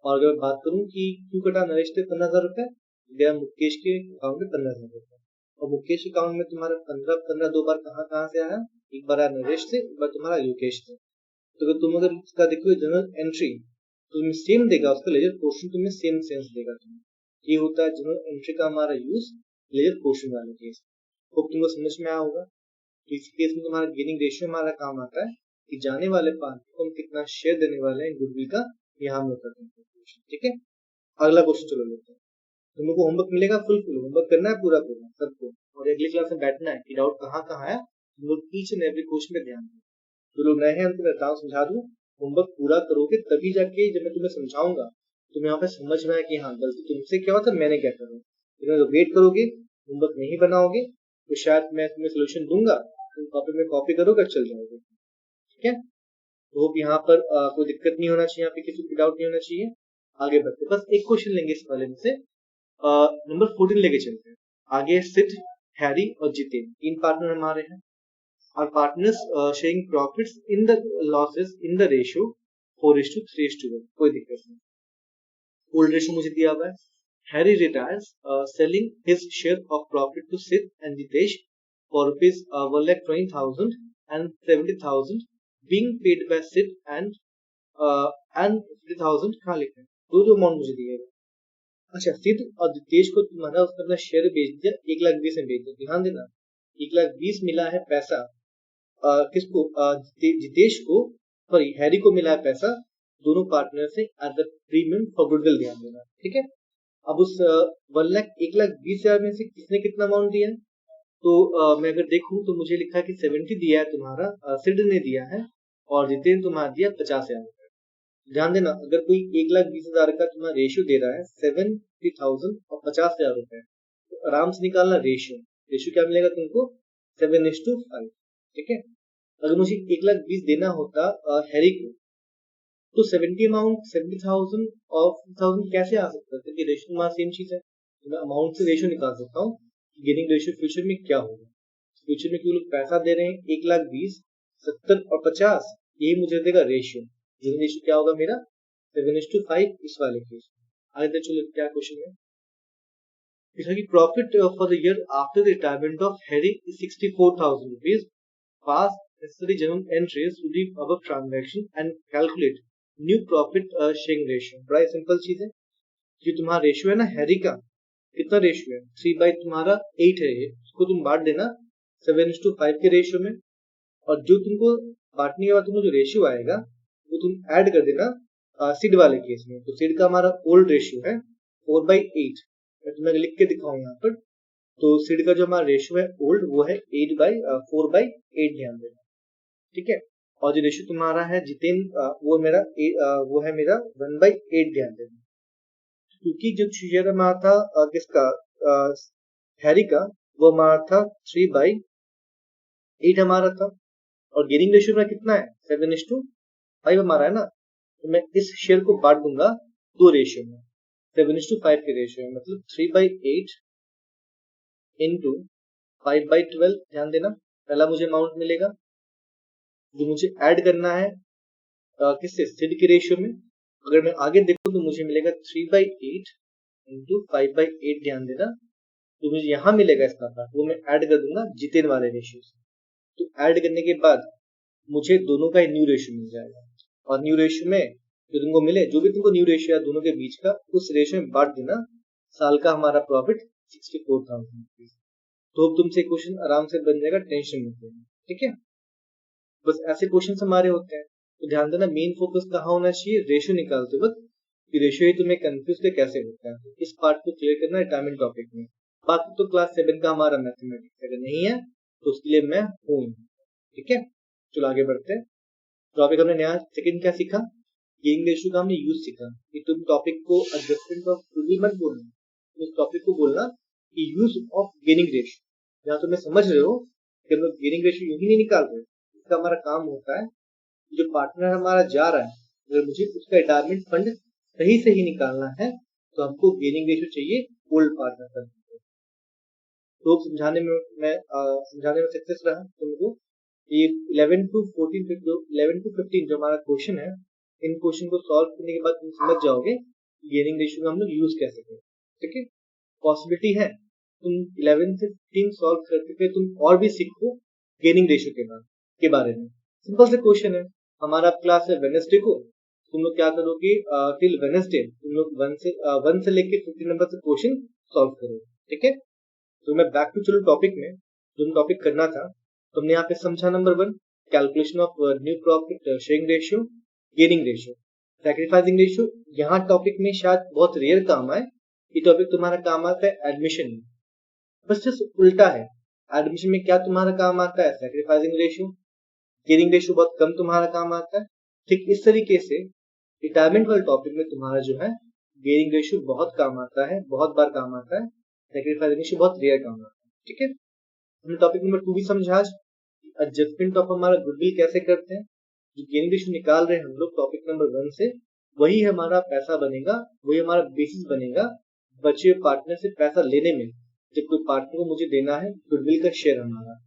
और अगर बात करूँ कि क्यों कटा नरेश से 15,000 रुपए, गया मुकेश के अकाउंट में 15,000 रुपए, और मुकेश अकाउंट में तुम्हारा 15 दो बार कहाँ से आया, एक बार आया नरेश से, एक बार तुम्हारा योगेश से। तो अगर तुम अगर इसका देखो जनरल एंट्री तो तुम्हें सेम देगा, उसका लेजर पोर्शन तुम्हें सेम सेंस देगा तुम्हें। ये होता है जनरल एंट्री का हमारा यूज लेजर पोर्शन वाले केस। होप तुमको समझ में आया होगा। तो इस केस में तुम्हारा गेनिंग रेशियो हमारा काम आता है कि जाने वाले पार्टी को हम कितना शेयर देने वाले हैं गुडविल का, यहाँ हम लोग करते हैं। ठीक है, अगला क्वेश्चन चलो लेते हैं। तुम लोग को होमवर्क मिलेगा, फुल होमवर्क करना है पूरा सबको, और अगली क्लास में बैठना है कि डाउट कहाँ है, तुम लोग ईच एंड एवरी क्वेश्चन में ध्यान दो। जो लोग नए हैं उनको मैं समझा दूं, होमवर्क पूरा करोगे तभी जाके जब मैं तुम्हें समझाऊंगा तुम्हें यहाँ पे समझ में आए कि हाँ गलती तुमसे क्या हुआ था, मैंने क्या करा। लेकिन अगर वेट करोगे, होमवर्क नहीं बनाओगे, तो शायद मैं तुम्हें सोल्यूशन दूंगा, तुम कॉपी में कॉपी करोगे, चल जाओगे। ठीक है, तो होप यहाँ पर कोई दिक्कत नहीं होना चाहिए, यहाँ पे किसी को डाउट नहीं होना चाहिए। आगे बढ़ते, बस एक क्वेश्चन लेंगे इस वाले में से, नंबर 14 लेके चलते हैं। आगे सिड, हैरी और जितेन, 3 पार्टनर हमारे हैं। Our partners sharing profits in the losses in the ratio 4:3:1, कोई दिक्कत नहीं। ओल्ड रेशियो मुझे दिया हुआ है। Harry retires selling his share of profit to Sid and Jitesh for rupees 1,20,000 and 70,000 being paid by Sid and 50,000 कहाँ लिखे हैं? दो अमाउंट मुझे दिए गए। अच्छा, सिद और जितेश को तुम्हारा उसने अपना शेयर बेच दिया 1,20,000 में बेच दिया। ध्यान देना, 1,20,000 मिला है पैसा किसको? जितेश को, सॉरी हैरी को मिला है पैसा दोनों पार्टनर से as a premium for goodwill. ध्यान देना, ठीक है। अब उस 1,20,000 में से किसने कितना अमाउंट दिया है? तो मैं अगर देखूं तो मुझे लिखा है कि 70 दिया है तुम्हारा, सिड ने दिया है, और जितेन तुम्हारा दिया 50,000 रुपए। ध्यान देना, अगर कोई 1,20,000 का तुम्हारा रेशियो दे रहा है 70,000 और 50,000 रुपए, तो आराम से निकालना रेशियो। रेशियो क्या मिलेगा तुमको? 7:5। ठीक है। अगर मुझे 1,20,000 देना होता हैरी को, तो 70,000 और 50,000 कैसे आ सकता है? क्योंकि रेशियो में सेम चीज है, तो मैं अमाउंट से रेशियो निकाल सकता हूँ कि गेनिंग रेशियो फ्यूचर में क्या होगा। फ्यूचर में क्यों लोग पैसा दे रहे हैं 1,20,000, 70 और 50, यही मुझे देगा रेशियो। गेनिंग रेशियो क्या होगा मेरा? 7:5 इस वाले केस। आगे चलो क्या क्वेश्चन है। Profit for the year after the retirement of Harry is 64,000 rupees. Pass necessary journal entries to the above transaction and calculate new profit sharing ratio. बड़ा सिंपल चीज है। जो तुम्हारा रेशियो है ना हैरी का, कितना रेशियो है? 3 by तुम्हारा 8 है, उसको तुम बांट देना 7:5 के रेशियो में, और जो तुमको बांटने के बाद तुमको जो रेशियो आएगा वो तुम ऐड कर देना सिड वाले केस में। तो सिड का हमारा ओल्ड रेशियो है 4/8। मैं तुम्हें लिख के दिखाऊं यहाँ पर, तो सिड का जो हमारा रेशियो है ओल्ड वो है 4/8। ध्यान देना, ठीक है। और जो रेशियो तुम्हारा है जितेन, वो मेरा वो है मेरा 1/8। ध्यान देना, क्योंकि जो शेयर हमारा था किसका, हैरी का, वो हमारा था 3/8 हमारा था, और गेनिंग रेशियो में कितना है? 7:5 हमारा है ना। तो मैं इस शेयर को बांट दूंगा दो रेशियो में, 7:5 के रेशियो में, मतलब 3/8 इंटू 5/12। ध्यान देना, पहला मुझे अमाउंट मिलेगा जो मुझे ऐड करना है किससे? सिड के रेशियो में। अगर मैं आगे देखूं तो मुझे मिलेगा 3/8 इंटू 5/8। ध्यान देना, तो मुझे यहाँ मिलेगा इसका पार्ट, वो मैं ऐड कर दूंगा जितेन वाले रेशियो से। तो ऐड करने के बाद मुझे दोनों का न्यू रेशियो मिल जाएगा, और न्यू रेशियो में जो तुमको मिले, जो भी तुमको न्यू रेशियो है दोनों के बीच का, उस रेशियो में बांट देना। साल का हमारा प्रॉफिट 64,000 रुपीज। तो तुमसे क्वेश्चन आराम से बन जाएगा, टेंशन मत लेना, ठीक है। बस ऐसे क्वेश्चन हमारे होते हैं। तो ध्यान देना, मेन फोकस कहाँ होना चाहिए? रेशियो निकालते वक्त, कि रेशियो ही तुम्हें कंफ्यूज कैसे होता है। तो इस पार्ट को क्लियर करना रिटायरमेंट टॉपिक में। बाकी तो क्लास 7 का हमारा मैथमेटिक्स अगर नहीं है तो उसके लिए मैं हूँ, ठीक है। चलो आगे बढ़ते हैं। टॉपिक हमने नया सेकंड क्या सीखा? गेनिंग रेशियो का हमने यूज सीखा। कि तुम टॉपिक को एडजस्टमेंट ऑफ गुडविल मत बोलना, उस टॉपिक को बोलना कि यूज ऑफ गेनिंग रेशियो। जहाँ तुम्हें समझ रहे हो कि हम लोग गेनिंग रेशियो यूं ही नहीं निकाल रहे। इसका हमारा काम होता है, जो पार्टनर हमारा जा रहा है, अगर मुझे उसका रिटायरमेंट फंड सही से ही निकालना है तो हमको गेनिंग रेशियो चाहिए ओल्ड पार्टनर का। तो समझाने में सक्सेस रहा तुमको। ये 11 to 15 जो हमारा क्वेश्चन है, इन क्वेश्चन को सॉल्व करने के बाद तुम समझ जाओगे गेनिंग रेशियो का हम लोग यूज कैसे करें, ठीक है। पॉसिबिलिटी है तुम 11 से 15 सॉल्व करते हुए तुम और भी सीखो गेनिंग रेशियो के बारे में। सिंपल से क्वेश्चन है। हमारा क्लास है वेडनेसडे को, तुम लोग क्या करोगे टिल वेडनेसडे तुम लोग 1 से लेके 15 नंबर तक क्वेश्चन सॉल्व करोगे, ठीक है। तो मैं बैक टू चलो टॉपिक में, जो टॉपिक करना था तुमने यहाँ पे समझा। Number 1, calculation of new profit sharing ratio, gaining ratio, sacrificing ratio. यहाँ टॉपिक में शायद बहुत रेयर काम आए, ये टॉपिक तुम्हारा काम आता है एडमिशन में। बस जस्ट उल्टा है, एडमिशन में क्या तुम्हारा काम आता है? Sacrificing ratio. गेनिंग रेशियो बहुत कम तुम्हारा काम आता है। ठीक इस तरीके से रिटायरमेंट वाले टॉपिक में तुम्हारा जो है गेनिंग रेशियो बहुत काम आता है, बहुत बार काम आता है। सैक्रिफाइसिंग रेशियो बहुत रेयर काम आता है, ठीक है। हमने टॉपिक नंबर 2 भी समझा, एडजस्टमेंट ऑफ हमारा गुडविल कैसे करते हैं। जो गेनिंग रेशियो निकाल रहे हैं हम लोग टॉपिक नंबर 1 से, वही हमारा पैसा बनेगा, वही हमारा बेसिस बनेगा बचे हुए पार्टनर से पैसा लेने में, जब कोई पार्टनर को मुझे देना है गुडविल का शेयर हमारा।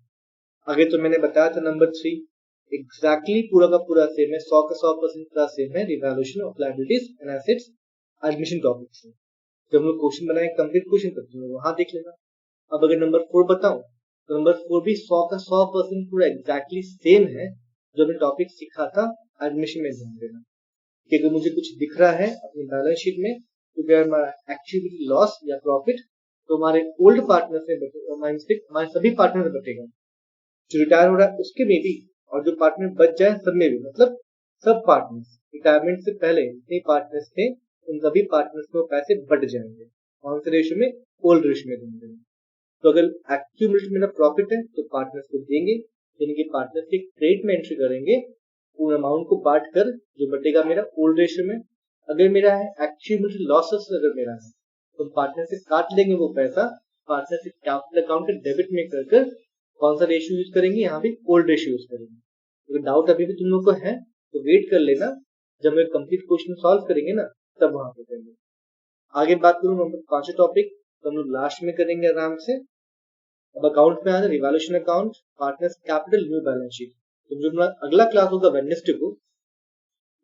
आगे तो मैंने बताया था नंबर 3 एग्जैक्टली पूरा का पूरा सेम है, 100 का 100% का सेम है, revaluation of liabilities and assets admission topic से। जब हम लोग क्वेश्चन बनाए कंप्लीट क्वेश्चन तक तुम लोग वहां देख लेना। अब अगर नंबर 4 बताऊं तो नंबर 4 भी 100 का 100% पूरा एग्जैक्टली सेम है जो हमने टॉपिक सीखा था एडमिशन में। ध्यान देना कि अगर मुझे कुछ दिख रहा है अपनी बैलेंस शीट में तो क्या हमारा एक्टिविटी लॉस या प्रॉफिट तो हमारे ओल्ड पार्टनर से हमारे सभी पार्टनर से बचेगा। जो रिटायर हो रहा है उसके में भी और जो पार्टनर बच जाए सब में भी, मतलब सब पार्टनर्स रिटायरमेंट से पहले जितने पार्टनर्स थे उन सभी पार्टनर्स को पैसे बट जाएंगे। कौन से रेशियो में? ओल्ड रेशियो में देंगे। तो अगर एक्यूमुलेटेड मेरा प्रॉफिट है तो पार्टनर्स को देंगे, यानी कि पार्टनर्स के क्रेडिट में एंट्री करेंगे पूरे अमाउंट को बांट कर, जो बटेगा मेरा ओल्ड रेशियो में। अगर मेरा है एक्यूमुलेटेड लॉसेस, अगर मेरा है तो पार्टनर से काट लेंगे वो पैसा, पार्टनर से कैपिटल अकाउंट के डेबिट में कर कौन सा रेशियो यूज करेंगे? यहाँ भी ओल्ड रेशियो यूज करेंगे। अगर डाउट अभी भी तुम लोग को है तो वेट कर लेना, जब मैं कंप्लीट क्वेश्चन सॉल्व करेंगे ना तब वहां पे करेंगे। आगे बात करूं नंबर 5 टॉपिक तो हम लोग लास्ट में करेंगे आराम से। अब अकाउंट में आना revaluation account, partners capital, new balance sheet. तो जो हमारा अगला क्लास होगा वेडनेसडे को,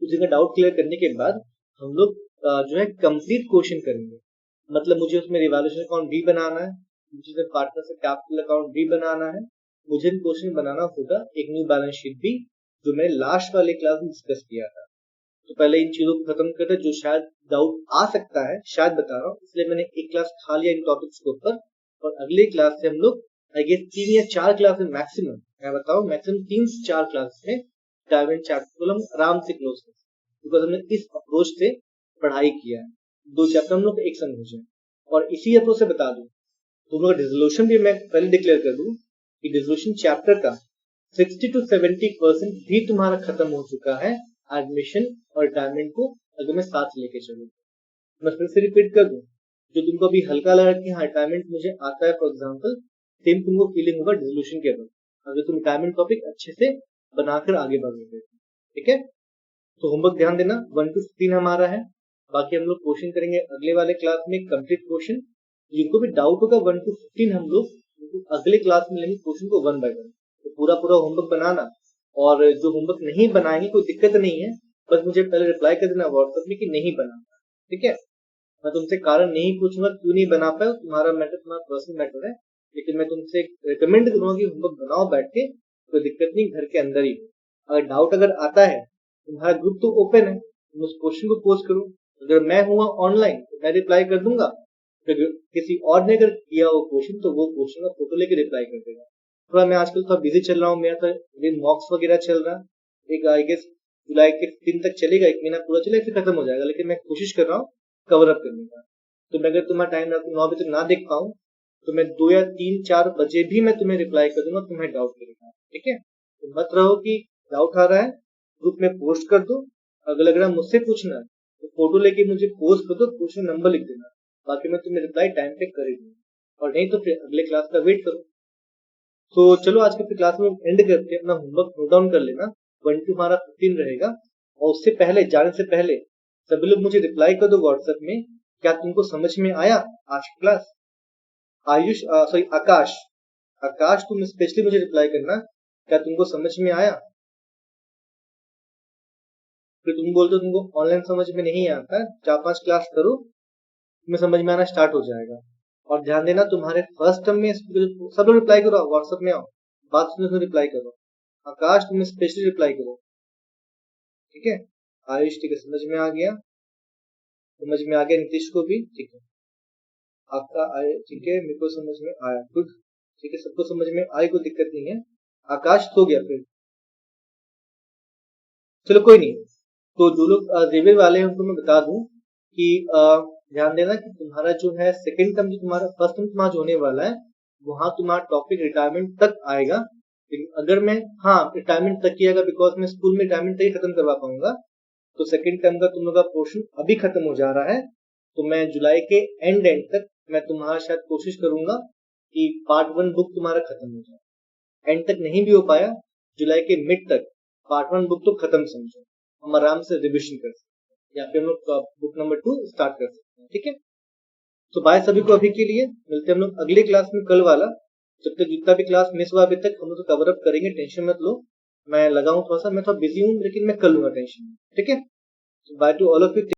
उसी का डाउट क्लियर करने के बाद हम लोग जो है कंप्लीट क्वेश्चन करेंगे। मतलब मुझे उसमें रिवैल्यूएशन अकाउंट भी बनाना है, मुझे उसमें पार्टनर से कैपिटल अकाउंट भी बनाना है, मुझे क्वेश्चन बनाना होगा एक न्यू बैलेंस शीट भी, जो मैंने लास्ट वाले क्लास में डिस्कस किया था। तो पहले इन चीजों को खत्म करते हैं जो शायद डाउट आ सकता है, शायद बता रहा हूँ, इसलिए मैंने एक क्लास खा लिया इन टॉपिक्स के ऊपर। और अगले क्लास से हम लोग आई गेस 3 या 4 क्लास में मैक्सिमम, मैं बताऊँ मैक्सिमम 3 से 4 क्लास में डायमंड चैप्टर को हम आराम से क्लोज कर, बिकॉज हमने इस अप्रोच से पढ़ाई किया है। 2 चैप्टर हम लोग एक संग हो जाए। और इसी अप्रोच से बता दूं तुम लोग डिसोल्यूशन भी मैं पहले डिक्लेयर कर दूं कि डिसोल्यूशन चैप्टर का 60 to 70% भी तुम्हारा खत्म हो चुका है एडमिशन और रिटायरमेंट को अगर मैं साथ लेके चलूं। मैं फिर से रिपीट कर दूं, जो तुमको अभी हल्का लगा कि हाँ रिटायरमेंट मुझे आता है फॉर एग्जाम्पल, सेम तुमको फीलिंग होगा डिसोल्यूशन के बाद अगर तुम रिटायरमेंट टॉपिक अच्छे से बनाकर आगे बढ़ोगे। ठीक है, तो होमवर्क ध्यान देना 1 to 15 हमारा है। बाकी हम लोग क्वेश्चन करेंगे अगले वाले क्लास में कंप्लीट क्वेश्चन। जिनको भी डाउट होगा 1 to 15 हम लोग अगले क्लास में लेंगे क्वेश्चन को 1 by 1। तो पूरा पूरा होमवर्क बनाना, और जो होमवर्क नहीं बनाएंगे कोई दिक्कत नहीं है, बस मुझे पहले रिप्लाई कर देना व्हाट्सएप में कि नहीं बना। ठीक है, मैं तुमसे कारण नहीं पूछूंगा क्यों नहीं बना पाए, तुम्हारा मैटर, तुम्हारा पर्सनल मैटर है, लेकिन मैं तुमसे रिकमेंड करूंगा कि होमवर्क बनाओ बैठ के, कोई दिक्कत नहीं, घर के अंदर ही। अगर डाउट अगर आता है, तुम्हारा ग्रुप तो ओपन है, तुम उस क्वेश्चन को पोस्ट करो। अगर मैं हुआ ऑनलाइन तो मैं रिप्लाई कर दूंगा, फिर किसी और ने अगर किया वो क्वेश्चन तो वो क्वेश्चन का फोटो लेके रिप्लाई कर देगा। थोड़ा मैं आजकल थोड़ा बिजी चल रहा हूँ, मेरा तो मॉक्स वगैरह चल रहा है, एक आई गेस जुलाई के दिन तक चलेगा, 1 महीना पूरा चलेगा फिर खत्म हो जाएगा, लेकिन मैं कोशिश कर रहा हूँ कवर अप करने का। तो मैं अगर तुम्हारा टाइम 9 बजे तक ना देख पाऊँ तो मैं 2 या 3 4 बजे भी मैं तुम्हें रिप्लाई कर दूंगा, तुम्हें डाउट करेगा। ठीक है, तो मत रहो कि डाउट आ रहा है ग्रुप में पोस्ट कर दो। अगर लग रहा है मुझसे पूछना है तो फोटो लेके मुझे पोस्ट कर दो, क्वेश्चन नंबर लिख देना, बाकी मैं तुम्हें रिप्लाई टाइम पे कर ही दूंगा। और नहीं तो फिर अगले क्लास का वेट करो। तो चलो आज के क्लास में एंड करते हैं, अपना होमवर्क नोट डाउन कर लेना। 1 to हमारा 15 रहेगा, और उससे पहले जाने से पहले सभी लोग मुझे रिप्लाई कर दो व्हाट्सएप में, क्या तुमको समझ में आया आज की क्लास? आयुष सॉरी आकाश, आकाश तुम स्पेशली मुझे रिप्लाई करना, क्या तुमको समझ में आया? फिर तुम बोलते हो तुमको ऑनलाइन समझ में नहीं आता, 4-5 क्लास करो, तुम्हें समझ में आना स्टार्ट हो जाएगा। और ध्यान देना तुम्हारे फर्स्ट टर्म में सब लोग रिप्लाई करो, व्हाट्सएप में आओ, बात सुनो तो रिप्लाई करो। आकाश तुम स्पेशली रिप्लाई करो। ठीक है, आयुष ठीक है, समझ में आ गया, समझ में आ गया, नीतीश को भी ठीक है, आपका आया ठीक है, मेरे को समझ में आया, गुड। ठीक है, सबको समझ में आई, कोई दिक्कत नहीं है। आकाश सो गया फिर, चलो कोई नहीं। तो जो लोग रेलवे वाले हैं उनको मैं बता दूं कि ध्यान देना कि तुम्हारा जो है सेकंड टर्म, जो तुम्हारा फर्स्ट टर्म तुम्हारा जो होने वाला है वहां तुम्हारा टॉपिक रिटायरमेंट तक आएगा। लेकिन अगर मैं, हाँ रिटायरमेंट तक ही आएगा, बिकॉज मैं स्कूल में रिटायरमेंट तक ही खत्म करवा पाऊंगा। तो सेकंड टर्म का तुम लोग का पोर्शन अभी खत्म हो जा रहा है, तो मैं जुलाई के एंड तक मैं तुम्हारा शायद कोशिश करूंगा कि पार्ट 1 बुक तुम्हारा खत्म हो जाए। एंड तक नहीं भी हो पाया, जुलाई के मिड तक पार्ट 1 बुक तो खत्म समझो, हम आराम से रिविजन कर सकते हैं, या फिर हम लोग बुक नंबर 2 स्टार्ट कर सकते हैं। ठीक है, तो बाय सभी को अभी के लिए, मिलते हैं हम लोग अगले क्लास में कल वाला। जब तक जितना भी क्लास मिस हुआ अभी तक हम लोग कवर अप करेंगे, टेंशन मत लो। मैं लगा हूँ थोड़ा सा, मैं थोड़ा बिजी हूँ लेकिन मैं कर लूंगा, टेंशन, ठीक है। By two all of you.